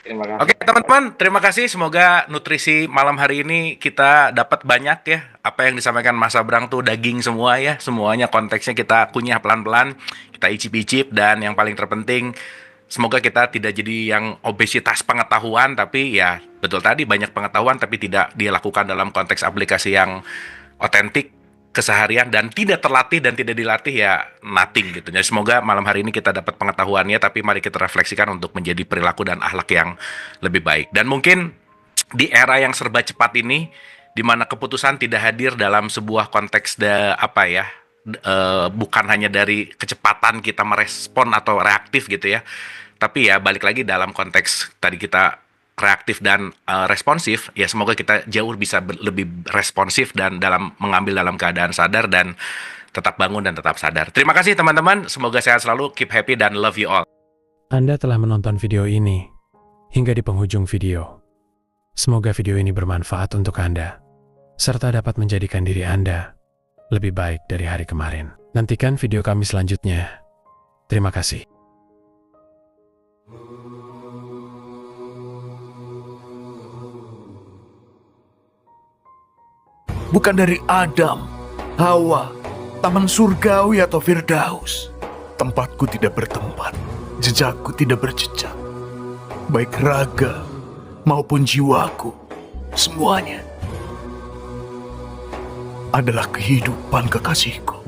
Terima kasih. Oke, teman-teman, terima kasih. Semoga nutrisi malam hari ini kita dapat banyak ya. Apa yang disampaikan Mas Abrang tuh daging semua ya. Semuanya konteksnya kita kunyah pelan-pelan, kita icip-icip, dan yang paling terpenting, semoga kita tidak jadi yang obesitas pengetahuan, tapi ya betul tadi banyak pengetahuan tapi tidak dilakukan dalam konteks aplikasi yang otentik keseharian dan tidak terlatih dan tidak dilatih ya nothing gitu. Jadi semoga malam hari ini kita dapat pengetahuannya, tapi mari kita refleksikan untuk menjadi perilaku dan akhlak yang lebih baik. Dan mungkin di era yang serba cepat ini, di mana keputusan tidak hadir dalam sebuah konteks bukan hanya dari kecepatan kita merespon atau reaktif gitu ya, tapi ya balik lagi dalam konteks tadi kita reaktif dan responsif, ya semoga kita jauh bisa lebih responsif dan mengambil dalam keadaan sadar dan tetap bangun dan tetap sadar. Terima kasih teman-teman, semoga sehat selalu, keep happy dan love you all. Anda telah menonton video ini hingga di penghujung video. Semoga video ini bermanfaat untuk Anda, serta dapat menjadikan diri Anda lebih baik dari hari kemarin. Nantikan video kami selanjutnya. Terima kasih. Bukan dari Adam, Hawa, taman surgawi atau Firdaus. Tempatku tidak bertempat, jejakku tidak berjejak. Baik raga maupun jiwaku, semuanya adalah kehidupan kekasihku.